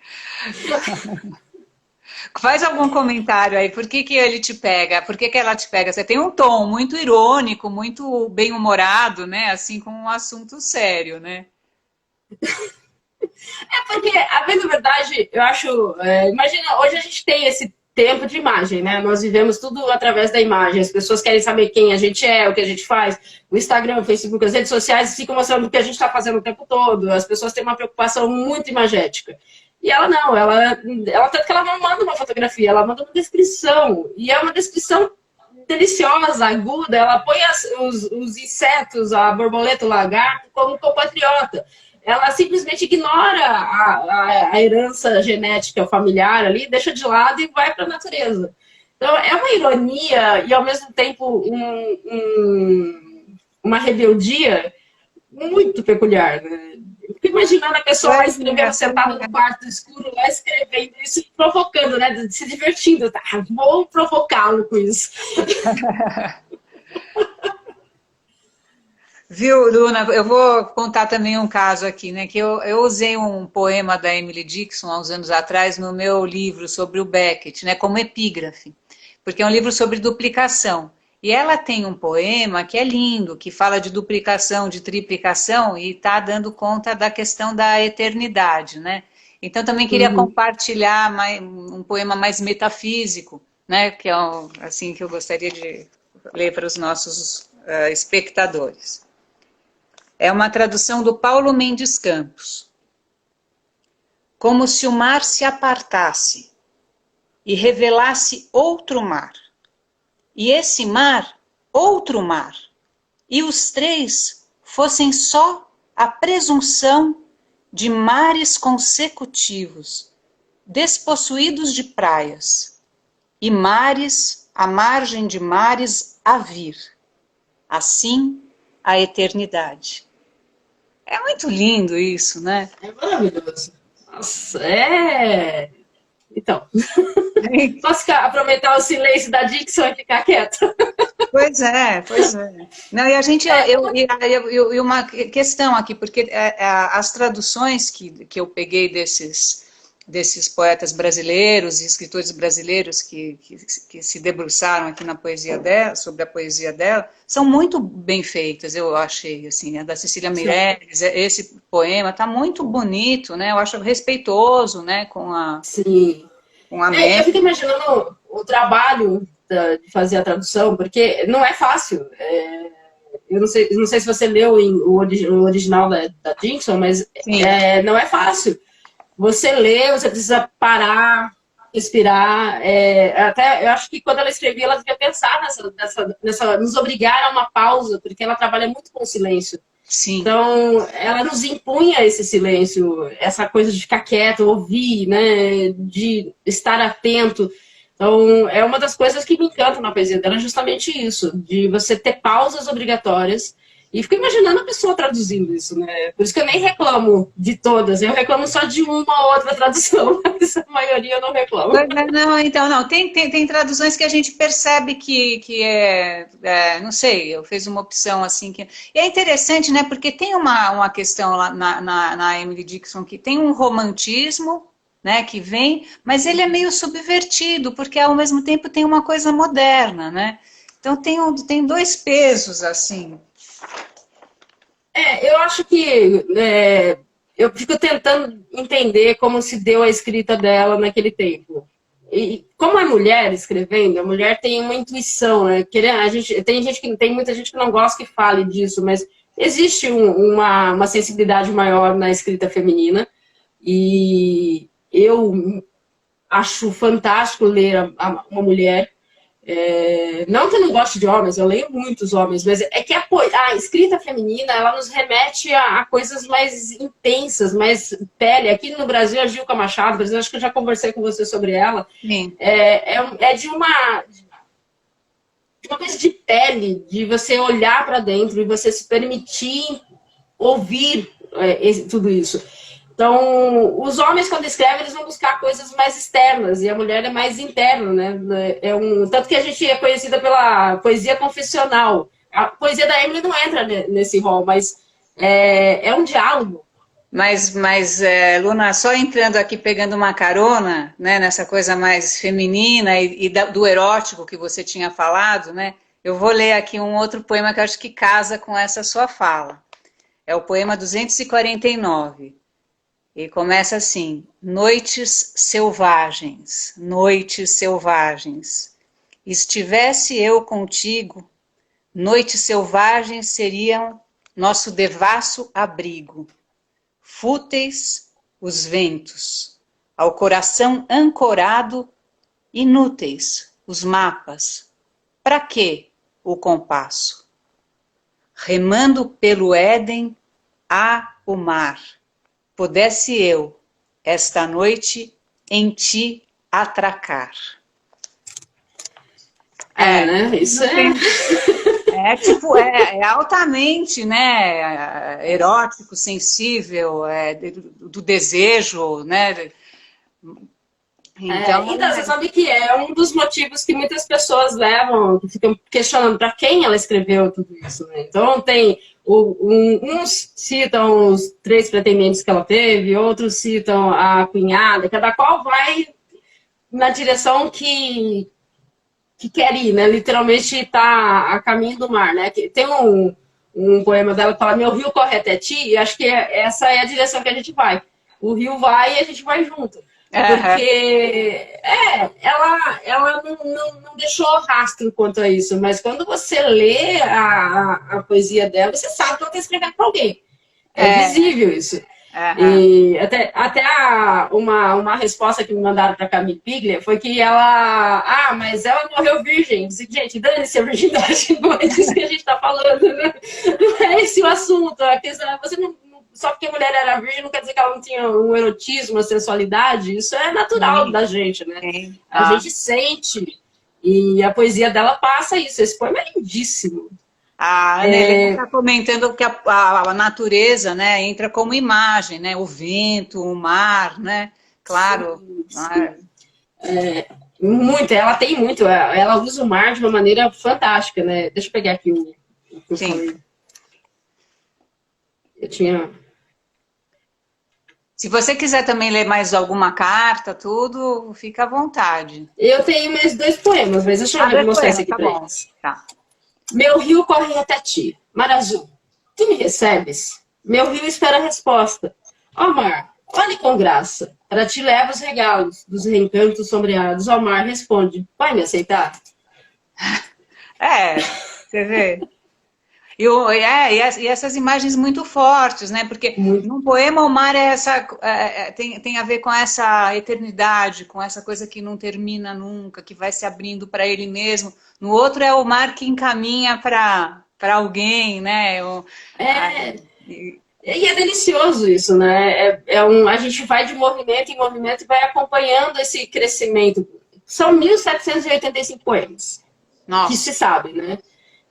Faz algum comentário aí, por que ele te pega? Por que ela te pega? Você tem um tom muito irônico, muito bem-humorado, né? Assim, com um assunto sério, né? Porque, a bem da verdade, eu acho... imagina, hoje a gente tem esse tempo de imagem, né? Nós vivemos tudo através da imagem. As pessoas querem saber quem a gente é, o que a gente faz. O Instagram, o Facebook, as redes sociais ficam mostrando o que a gente está fazendo o tempo todo. As pessoas têm uma preocupação muito imagética. E ela não, ela tanto que ela não manda uma fotografia, ela manda uma descrição. E é uma descrição deliciosa, aguda. Ela põe os insetos, a borboleta, o lagarto, como compatriota. Ela simplesmente ignora a herança genética familiar ali, deixa de lado e vai para a natureza. Então, é uma ironia e, ao mesmo tempo, uma rebeldia muito peculiar, né? Eu fico imaginando a pessoa lá escrevendo, sentada no quarto escuro, lá escrevendo isso e provocando, né? Se divertindo. Tá? Vou provocá-lo com isso. Viu, Luna? Eu vou contar também um caso aqui, né? Que eu usei um poema da Emily Dickinson há uns anos atrás no meu livro sobre o Beckett, né? Como epígrafe, porque é um livro sobre duplicação. E ela tem um poema que é lindo, que fala de duplicação, de triplicação e está dando conta da questão da eternidade, né? Então também queria Uhum. compartilhar um poema mais metafísico, né? Que é assim que eu gostaria de ler para os nossos espectadores. É uma tradução do Paulo Mendes Campos. Como se o mar se apartasse e revelasse outro mar, e esse mar, outro mar, e os três fossem só a presunção de mares consecutivos, despossuídos de praias, e mares à margem de mares a vir. Assim, a eternidade. É muito lindo isso, né? É maravilhoso. Nossa, é. Então, posso aproveitar o silêncio da Dixon e ficar quieta? Pois é, pois é. Não, e a gente, e uma questão aqui, porque as traduções que eu peguei desses poetas brasileiros e escritores brasileiros que se debruçaram aqui na poesia dela, sobre a poesia dela, são muito bem feitas, eu achei, assim, a da Cecília Sim. Meirelles, esse poema está muito bonito, né? Eu acho respeitoso, né, Sim. com a Eu Mel. fico imaginando o trabalho de fazer a tradução, porque não é fácil. Eu não sei se você leu o original da Dixon, mas Sim, não é fácil. Você lê, você precisa parar, respirar. Até eu acho que quando ela escrevia, ela devia pensar nos obrigar a uma pausa, porque ela trabalha muito com o silêncio. sim. Então, ela nos impunha esse silêncio, essa coisa de ficar quieto, ouvir, né, de estar atento. Então, é uma das coisas que me encanta na poesia dela, é justamente isso, de você ter pausas obrigatórias. E fico imaginando a pessoa traduzindo isso, né? Por isso que eu nem reclamo de todas, eu reclamo só de uma ou outra tradução, mas a maioria eu não reclamo. Pois é, não, então, não, tem traduções que a gente percebe que não sei, eu fiz uma opção assim que... E é interessante, né, porque tem uma questão lá na Emily Dickinson que tem um romantismo, né, que vem, mas ele é meio subvertido, porque ao mesmo tempo tem uma coisa moderna, né? Então tem dois pesos, assim. Eu acho que eu fico tentando entender como se deu a escrita dela naquele tempo. E como é mulher escrevendo, a mulher tem uma intuição, né? Tem muita gente que não gosta que fale disso, mas existe uma sensibilidade maior na escrita feminina e eu acho fantástico ler uma mulher não que eu não goste de homens, eu leio muitos homens, mas é que a escrita feminina, ela nos remete a coisas mais intensas, mais pele. Aqui no Brasil, a Gilca Machado, por exemplo, acho que eu já conversei com você sobre ela, Sim. de uma coisa de pele, de você olhar para dentro e você se permitir ouvir tudo isso. Então, os homens, quando escrevem, eles vão buscar coisas mais externas, e a mulher é mais interna, né? Tanto que a gente é conhecida pela poesia confessional. A poesia da Emily não entra nesse rol, mas é um diálogo. Mas Luna, só entrando aqui, pegando uma carona, né, nessa coisa mais feminina do erótico que você tinha falado, né, eu vou ler aqui um outro poema que eu acho que casa com essa sua fala. É o poema 249. E começa assim: noites selvagens. Estivesse eu contigo, noites selvagens seriam nosso devasso abrigo. Fúteis os ventos, ao coração ancorado, inúteis os mapas. Para que o compasso? Remando pelo Éden, há o mar. Pudesse eu, esta noite, em ti atracar. Né? Isso é. É altamente, né, erótico, sensível, do desejo, né, Então, você sabe que é um dos motivos que muitas pessoas levam, que ficam questionando para quem ela escreveu tudo isso, né? Então, tem uns citam os 3 pretendentes que ela teve, outros citam a cunhada, cada qual vai na direção que quer ir, né? Literalmente está a caminho do mar, né? Tem um poema dela que fala: meu rio corre até ti, e acho que essa é a direção que a gente vai. O rio vai e a gente vai junto. Porque ela não deixou rastro quanto a isso, mas quando você lê a poesia dela, você sabe que ela está escrevendo para alguém. É visível isso. E até uma resposta que me mandaram para Camille Piglia foi que mas ela morreu virgem. Disse, gente, dane-se a virgindade, não é disso que a gente está falando, né? Não é esse o assunto. A questão, você não, só porque a mulher era virgem não quer dizer que ela não tinha um erotismo, uma sensualidade. Isso é natural da gente, né? A gente sente. E a poesia dela passa isso. Esse poema é lindíssimo. A Ana está comentando que a natureza, né, entra como imagem, né? O vento, o mar, né? Claro. Sim. Muito, ela tem muito. Ela usa o mar de uma maneira fantástica, né? Deixa eu pegar aqui o que eu falei. Eu tinha... Se você quiser também ler mais alguma carta, tudo, fica à vontade. Eu tenho mais 2 poemas, mas deixa eu mostrar esse aqui para eles. Tá. Meu rio corre até ti, mar azul, tu me recebes? Meu rio espera a resposta. Ó mar, olhe com graça, para ti levo os regalos dos reencantos sombreados. Ó mar, responde, vai me aceitar? Você vê. E essas imagens muito fortes, né? Porque num poema o mar tem a ver com essa eternidade, com essa coisa que não termina nunca, que vai se abrindo para ele mesmo. No outro é o mar que encaminha para alguém, né? E é delicioso isso, né? A gente vai de movimento em movimento e vai acompanhando esse crescimento. São 1.785 poemas. Nossa. Que se sabe, né?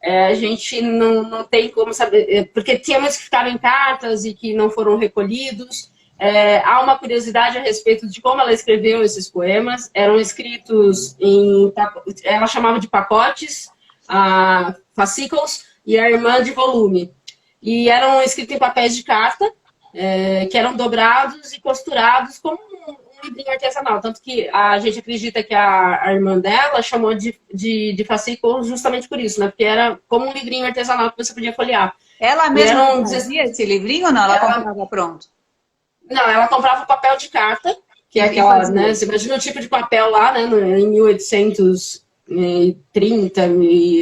A gente não tem como saber, porque tinha muitos que ficaram em cartas e que não foram recolhidos. Há uma curiosidade a respeito de como ela escreveu esses poemas. Eram escritos ela chamava de pacotes, fascículos, e a irmã de volume. E eram escritos em papéis de carta, que eram dobrados e costurados como um livrinho artesanal. Tanto que a gente acredita que a irmã dela chamou de fascículo justamente por isso, né? Porque era como um livrinho artesanal que você podia folhear. Ela mesma fazia esse livrinho ou não? Ela comprava pronto? Não, ela comprava papel de carta, que é aquela, né? Você imagina o tipo de papel lá, né? Em 1830,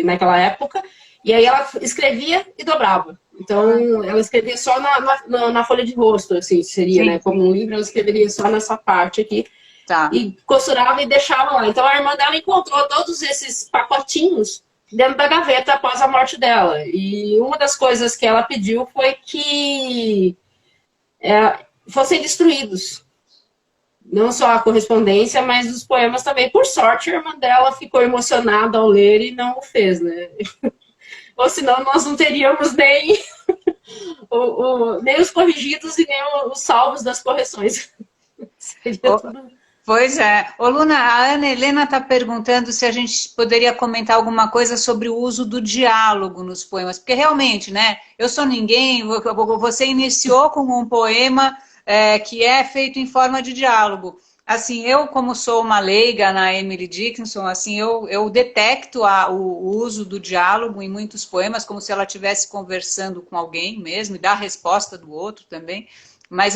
naquela época. E aí ela escrevia e dobrava. Então, ela escrevia só na folha de rosto, assim, seria, né? Como um livro, ela escreveria só nessa parte aqui. Tá. E costurava e deixava lá. Então, a irmã dela encontrou todos esses pacotinhos dentro da gaveta após a morte dela. E uma das coisas que ela pediu foi que fossem destruídos. Não só a correspondência, mas os poemas também. Por sorte, a irmã dela ficou emocionada ao ler e não o fez, né? Ou senão nós não teríamos nem os corrigidos e nem os salvos das correções. Seria tudo... Pois é. Ô, Luna, a Ana Helena está perguntando se a gente poderia comentar alguma coisa sobre o uso do diálogo nos poemas. Porque realmente, né? Eu sou ninguém, você iniciou com um poema que é feito em forma de diálogo. Assim, eu como sou uma leiga na Emily Dickinson, assim, eu detecto o uso do diálogo em muitos poemas, como se ela estivesse conversando com alguém mesmo, e dá a resposta do outro também, mas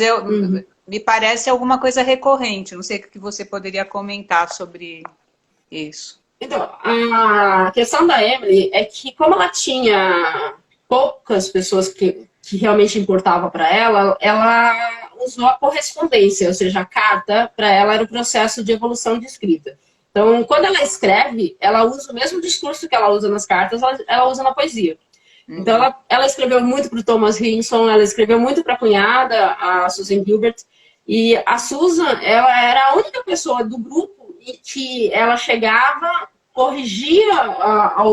me parece alguma coisa recorrente, não sei o que você poderia comentar sobre isso. Então, a questão da Emily é que como ela tinha poucas pessoas que realmente importava para ela, ela usou a correspondência, ou seja, a carta, para ela era o processo de evolução de escrita. Então, quando ela escreve, ela usa o mesmo discurso que ela usa nas cartas, ela usa na poesia. Então, ela escreveu muito para o Thomas Higginson, ela escreveu muito para a cunhada, a Susan Gilbert, e a Susan, ela era a única pessoa do grupo em que ela chegava, corrigia na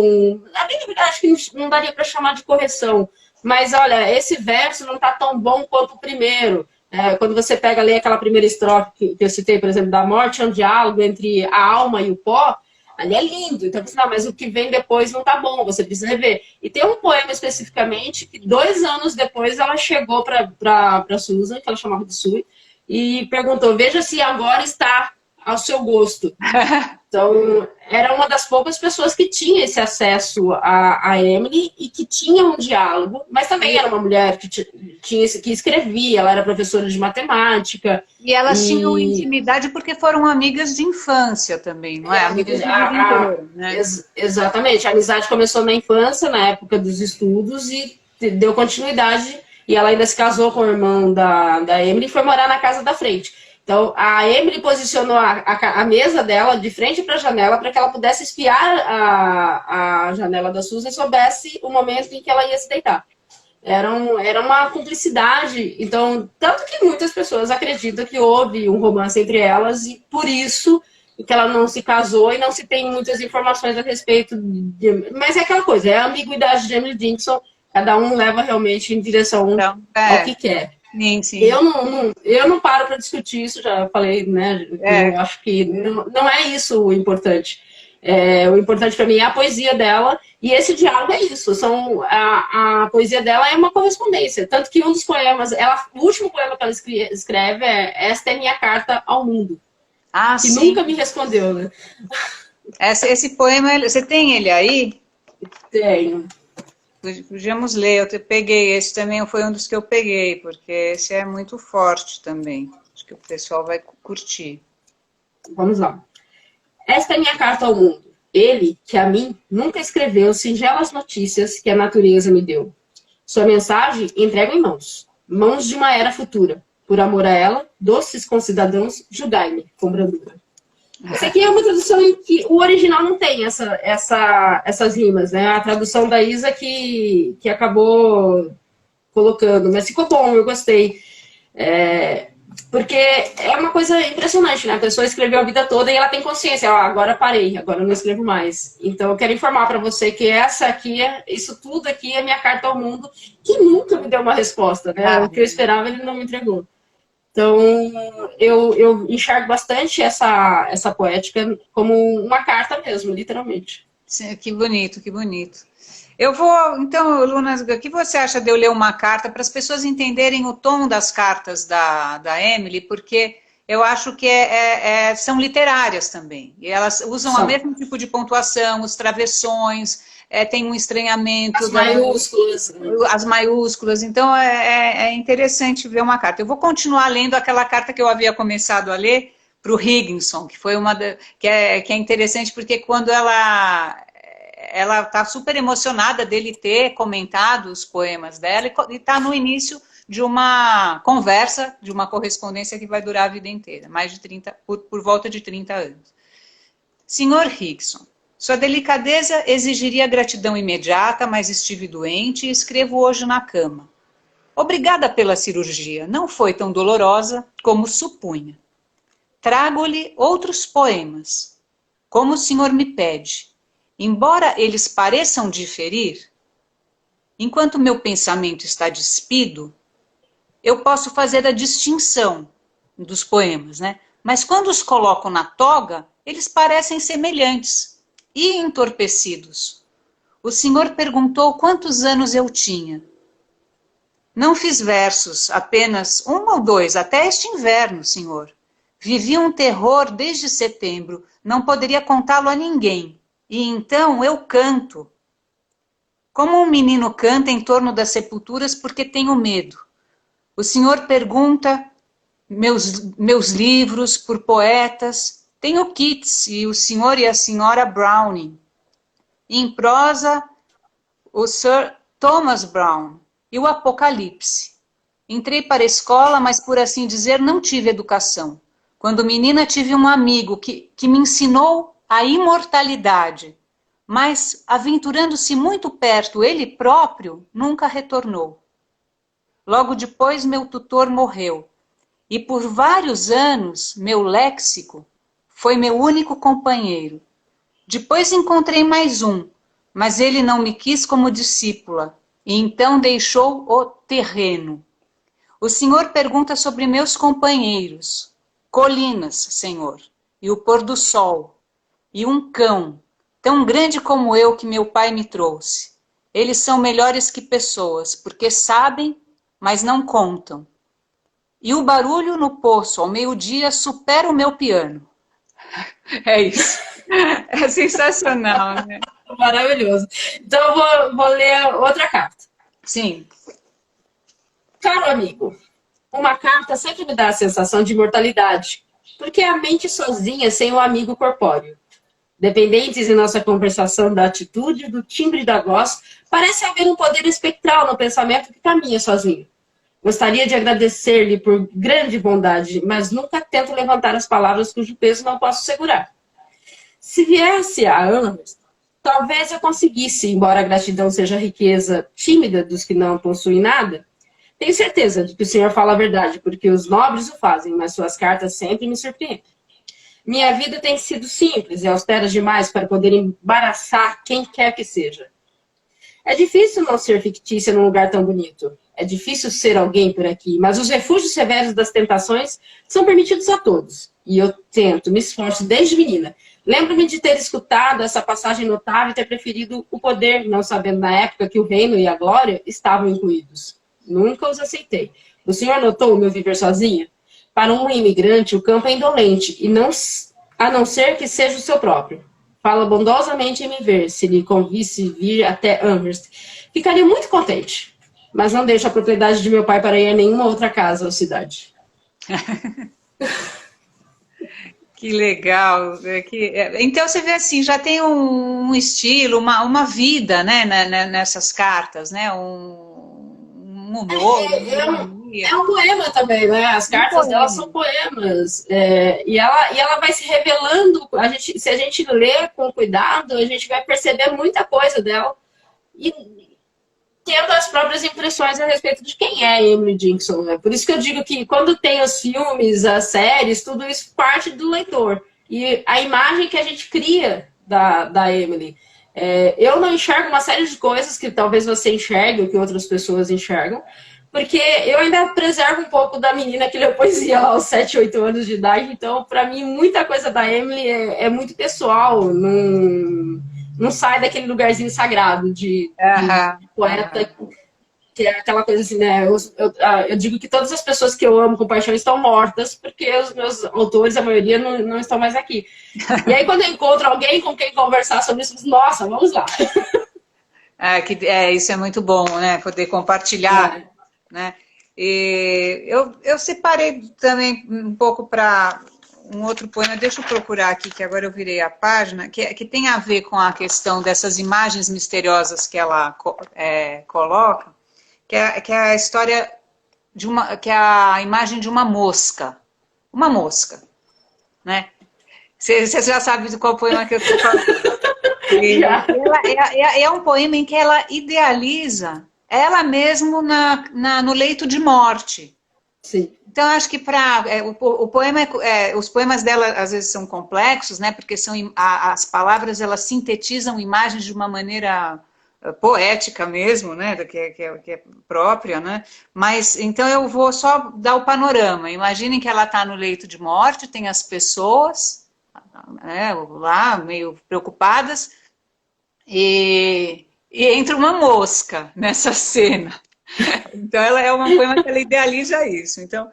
verdade, acho que não daria para chamar de correção, mas olha, esse verso não está tão bom quanto o primeiro. Quando você pega ali aquela primeira estrofe que eu citei, por exemplo, da morte é um diálogo entre a alma e o pó, ali é lindo. Então, você, não, mas o que vem depois não tá bom, você precisa rever. E tem um poema especificamente que 2 anos depois ela chegou para Susan, que ela chamava de Sue, e perguntou, veja se agora está ao seu gosto. Então, era uma das poucas pessoas que tinha esse acesso a Emily e que tinha um diálogo, mas também era uma mulher que escrevia, ela era professora de matemática. E elas tinham intimidade porque foram amigas de infância também, não é? Amigas de vida inteira, né? Exatamente. A amizade começou na infância, na época dos estudos, e deu continuidade. E ela ainda se casou com o irmão da Emily e foi morar na casa da frente. Então, a Emily posicionou a mesa dela de frente para a janela para que ela pudesse espiar a janela da Susan e soubesse o momento em que ela ia se deitar. Era uma cumplicidade. Então, tanto que muitas pessoas acreditam que houve um romance entre elas e por isso que ela não se casou e não se tem muitas informações a respeito Mas é aquela coisa, é a ambiguidade de Emily Dickinson, cada um leva realmente em direção ao que quer. Sim, sim. Eu não paro para discutir isso, já falei, né? Eu acho que não é isso o importante. O importante para mim é a poesia dela, e esse diálogo é isso. A poesia dela é uma correspondência. Tanto que um dos poemas, o último poema que ela escreve é Esta é minha carta ao mundo. Que sim. Nunca me respondeu, né? Esse poema, você tem ele aí? Tenho. Podíamos ler, eu peguei, esse também foi um dos que eu peguei, porque esse é muito forte também, acho que o pessoal vai curtir. Vamos lá. Esta é minha carta ao mundo. Ele, que a mim, nunca escreveu singelas notícias que a natureza me deu. Sua mensagem entrego em mãos de uma era futura. Por amor a ela, doces concidadãos, julgai-me com brandura. Essa aqui é uma tradução em que o original não tem essas rimas, né? A tradução da Isa que acabou colocando, mas ficou bom, eu gostei. Porque é uma coisa impressionante, né? A pessoa escreveu a vida toda e ela tem consciência, agora parei, agora não escrevo mais. Então eu quero informar para você que isso tudo aqui é minha carta ao mundo, que nunca me deu uma resposta, né? O que eu esperava ele não me entregou. Então, eu enxergo bastante essa poética como uma carta mesmo, literalmente. Sim, que bonito, que bonito. Eu vou, então, Luna, o que você acha de eu ler uma carta para as pessoas entenderem o tom das cartas da Emily, porque eu acho que são literárias também, e elas usam o mesmo tipo de pontuação, os travessões, tem um estranhamento. As maiúsculas. Então, é interessante ver uma carta. Eu vou continuar lendo aquela carta que eu havia começado a ler para o Higginson, que foi que é interessante, porque quando ela está super emocionada dele ter comentado os poemas dela e está no início de uma conversa, de uma correspondência que vai durar a vida inteira, mais de 30, por volta de 30 anos. Senhor Higginson, sua delicadeza exigiria gratidão imediata, mas estive doente e escrevo hoje na cama. Obrigada pela cirurgia, não foi tão dolorosa como supunha. Trago-lhe outros poemas, como o senhor me pede, embora eles pareçam diferir. Enquanto meu pensamento está despido, eu posso fazer a distinção dos poemas, né? Mas quando os coloco na toga, eles parecem semelhantes e entorpecidos. O senhor perguntou quantos anos eu tinha. Não fiz versos, apenas 1 ou 2, até este inverno, senhor. Vivi um terror desde setembro, não poderia contá-lo a ninguém. E então eu canto. Como um menino canta em torno das sepulturas porque tenho medo. O senhor pergunta meus livros por poetas. Tenho Keats e o senhor e a senhora Browning. Em prosa, o Sir Thomas Browne e o Apocalipse. Entrei para a escola, mas por assim dizer não tive educação. Quando menina tive um amigo que me ensinou a imortalidade, mas aventurando-se muito perto, ele próprio nunca retornou. Logo depois meu tutor morreu, e por vários anos meu léxico foi meu único companheiro. Depois encontrei mais um, mas ele não me quis como discípula, e então deixou o terreno. O senhor pergunta sobre meus companheiros. Colinas, senhor, e o pôr do sol, e um cão, tão grande como eu que meu pai me trouxe. Eles são melhores que pessoas, porque sabem, mas não contam. E o barulho no poço ao meio-dia supera o meu piano. É isso. É sensacional, né? Maravilhoso. Então eu vou ler outra carta. Sim. Caro amigo, uma carta sempre me dá a sensação de imortalidade, porque é a mente sozinha sem o amigo corpóreo. Dependentes em nossa conversação da atitude, do timbre da voz, parece haver um poder espectral no pensamento que caminha sozinho. Gostaria de agradecer-lhe por grande bondade, mas nunca tento levantar as palavras cujo peso não posso segurar. Se viesse a anos, talvez eu conseguisse, embora a gratidão seja a riqueza tímida dos que não possuem nada. Tenho certeza de que o senhor fala a verdade, porque os nobres o fazem, mas suas cartas sempre me surpreendem. Minha vida tem sido simples e austera demais para poder embaraçar quem quer que seja. É difícil não ser fictícia num lugar tão bonito. É difícil ser alguém por aqui, mas os refúgios severos das tentações são permitidos a todos. E eu tento, me esforço desde menina. Lembro-me de ter escutado essa passagem notável e ter preferido o poder, não sabendo na época que o reino e a glória estavam incluídos. Nunca os aceitei. O senhor notou o meu viver sozinha? Para um imigrante, o campo é indolente, e não, a não ser que seja o seu próprio. Fala bondosamente em me ver, se lhe convisse vir até Amherst. Ficaria muito contente, mas não deixo a propriedade de meu pai para ir a nenhuma outra casa ou cidade. Que legal. Então você vê assim, já tem um estilo, uma vida, né, nessas cartas, né? Um humor, uma ironia. É um poema também, né? As cartas dela são poemas. E ela vai se revelando. Se a gente lê com cuidado, a gente vai perceber muita coisa dela. E tendo as próprias impressões a respeito de quem é Emily Dickinson. Né? Por isso que eu digo que quando tem os filmes, as séries, tudo isso parte do leitor. E a imagem que a gente cria da Emily. Eu não enxergo uma série de coisas que talvez você enxergue ou que outras pessoas enxergam, porque eu ainda preservo um pouco da menina que leu poesia aos 7, 8 anos de idade. Então, para mim, muita coisa da Emily é muito pessoal. Não sai daquele lugarzinho sagrado de poeta, que é aquela coisa assim, né? Eu digo que todas as pessoas que eu amo com paixão estão mortas, porque os meus autores, a maioria, não estão mais aqui. E aí, quando eu encontro alguém com quem conversar sobre isso, eu digo, nossa, vamos lá. Isso é muito bom, né? Poder compartilhar, né? E eu separei também um pouco para um outro poema, deixa eu procurar aqui, que agora eu virei a página, que tem a ver com a questão dessas imagens misteriosas que ela coloca, que é a história que é a imagem de uma mosca, né? Você já sabe de qual poema que eu estou falando. É um poema em que ela idealiza ela mesma no leito de morte. Sim. Então, acho que o poema, os poemas dela às vezes são complexos, né? Porque as palavras elas sintetizam imagens de uma maneira poética mesmo, né? Que é própria, né? Mas então eu vou só dar o panorama. Imaginem que ela está no leito de morte, tem as pessoas, né, lá meio preocupadas e entra uma mosca nessa cena. Então ela é uma poema que ela idealiza isso. Então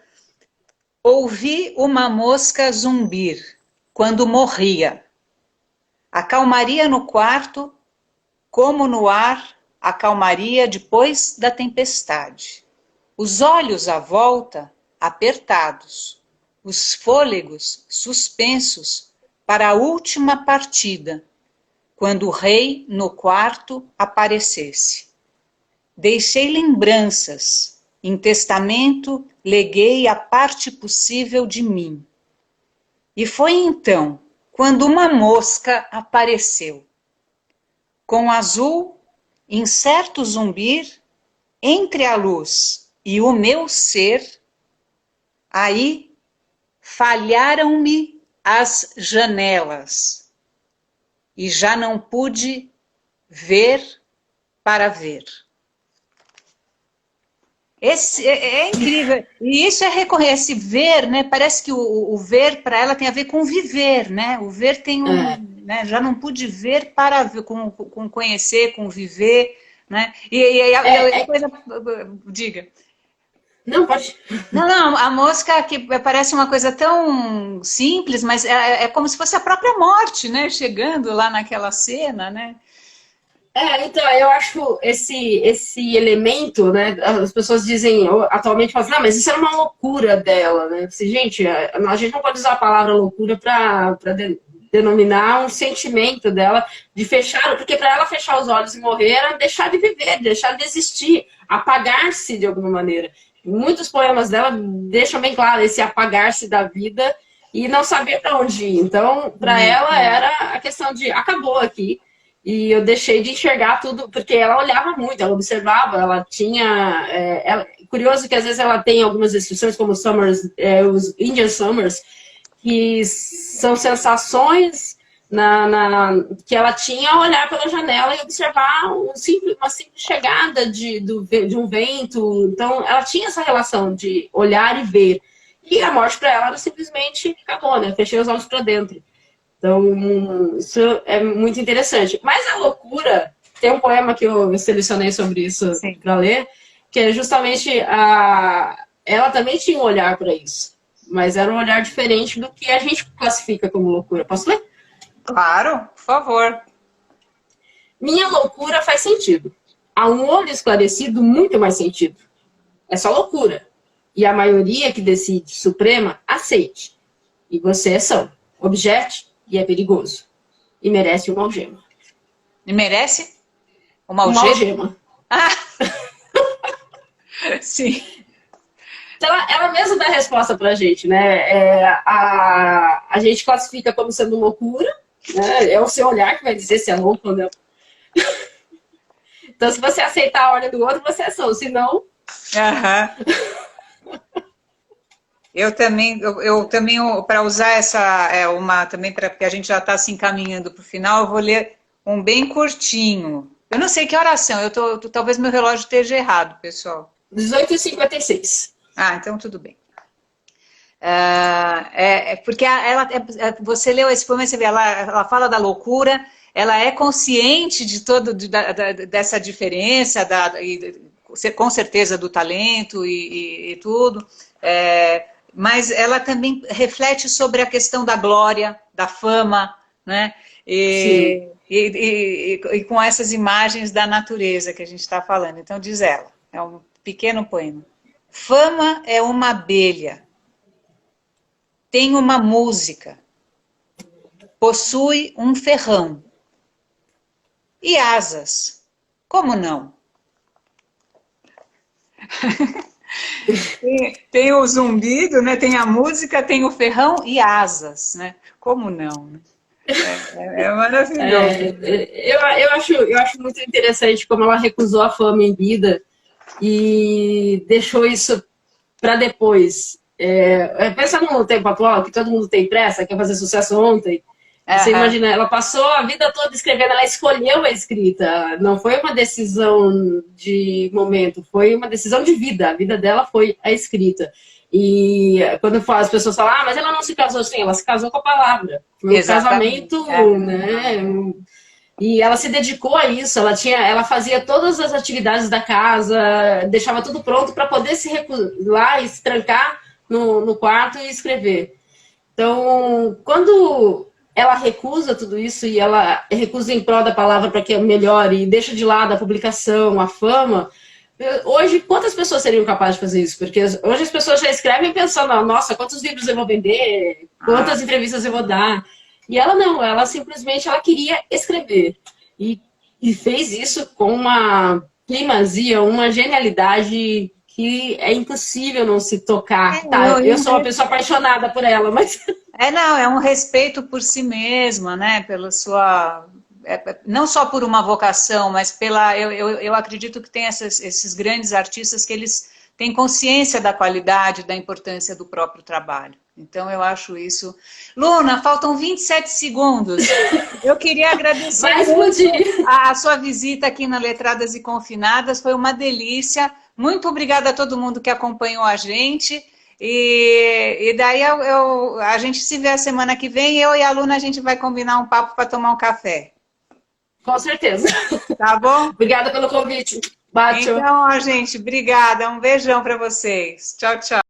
ouvi uma mosca zumbir quando morria. A calmaria no quarto, como no ar, a calmaria depois da tempestade. Os olhos à volta apertados, os fôlegos suspensos para a última partida, quando o rei no quarto aparecesse. Deixei lembranças, em testamento leguei a parte possível de mim. E foi então, quando uma mosca apareceu, com azul, incerto zumbir, entre a luz e o meu ser, aí falharam-me as janelas, e já não pude ver para ver. É incrível. E isso é reconhecer, ver, né? Parece que o ver para ela tem a ver com viver, né? O ver tem né? Já não pude ver para ver, com conhecer, com viver, né? E a coisa, diga. Não, pode. Não, não, a mosca que parece uma coisa tão simples, mas é como se fosse a própria morte, né? Chegando lá naquela cena, né? Então, eu acho esse elemento, né? As pessoas dizem, atualmente, falam, não, mas isso era uma loucura dela, né? Assim, gente, a gente não pode usar a palavra loucura para denominar um sentimento dela de fechar, porque para ela fechar os olhos e morrer era deixar de viver, deixar de existir, apagar-se de alguma maneira. Muitos poemas dela deixam bem claro esse apagar-se da vida e não saber para onde ir. Então, para ela era a questão de acabou aqui. E eu deixei de enxergar tudo, porque ela olhava muito, ela observava, ela tinha... curioso que às vezes ela tem algumas descrições, como summers, os Indian Summers, que são sensações que ela tinha ao olhar pela janela e observar uma simples chegada de um vento. Então, ela tinha essa relação de olhar e ver. E a morte para ela era simplesmente acabou, né? Fechei os olhos para dentro. Então, isso é muito interessante. Mas a loucura, tem um poema que eu selecionei sobre isso para ler, que é justamente ela também tinha um olhar para isso, mas era um olhar diferente do que a gente classifica como loucura. Posso ler? Claro, por favor. Minha loucura faz sentido. A um olho esclarecido, muito mais sentido. É só loucura. E a maioria que decide suprema, aceite. E você é são. Objete. E é perigoso. E merece uma algema. E merece? Uma algema? Uma algema. Ah! Sim. Então, ela mesma dá a resposta pra gente, né? A gente classifica como sendo loucura, né? É o seu olhar que vai dizer se é louco ou não. Então, se você aceitar a ordem do outro, você é são. Se não... Eu também, para usar essa, também porque a gente já está se encaminhando para o final, eu vou ler um bem curtinho. Eu não sei que oração, talvez meu relógio esteja errado, pessoal. 18h56. Ah, então tudo bem. Porque você leu esse poema, você vê, ela fala da loucura, ela é consciente de dessa diferença, com certeza do talento e tudo. Mas ela também reflete sobre a questão da glória, da fama, né? E com essas imagens da natureza que a gente está falando. Então, diz ela, é um pequeno poema. Fama é uma abelha, tem uma música, possui um ferrão e asas, como não? Tem o zumbido, né? Tem a música, tem o ferrão e asas, né? Como não? É maravilhoso. Eu acho muito interessante como ela recusou a fama em vida e deixou isso para depois. Pensa no tempo atual, que todo mundo tem pressa, quer fazer sucesso ontem. Você imagina, ela passou a vida toda escrevendo, ela escolheu a escrita. Não foi uma decisão de momento, foi uma decisão de vida. A vida dela foi a escrita. E quando as pessoas falam, mas ela não se casou assim, ela se casou com a palavra. Foi um casamento, né? E ela se dedicou a isso, ela fazia todas as atividades da casa, deixava tudo pronto para poder se lá e se trancar no quarto e escrever. Então, quando ela recusa tudo isso e ela recusa em prol da palavra para que melhore e deixa de lado a publicação, a fama, hoje, quantas pessoas seriam capazes de fazer isso? Porque hoje as pessoas já escrevem pensando, nossa, quantos livros eu vou vender, quantas entrevistas eu vou dar. E ela não, ela simplesmente queria escrever. E fez isso com uma primazia, uma genialidade que é impossível não se tocar. Eu sou uma pessoa apaixonada por ela, mas... é um respeito por si mesma, né? Pela sua... não só por uma vocação, mas eu acredito que tem esses grandes artistas que eles têm consciência da qualidade, da importância do próprio trabalho. Então, eu acho isso... Luna, faltam 27 segundos. Eu queria agradecer muito a sua visita aqui na Letradas e Confinadas. Foi uma delícia. Muito obrigada a todo mundo que acompanhou a gente. E daí a gente se vê a semana que vem. Eu e a Luna, a gente vai combinar um papo para tomar um café. Com certeza. Tá bom? Obrigada pelo convite. Bate. Então, ó, gente, obrigada. Um beijão para vocês. Tchau, tchau.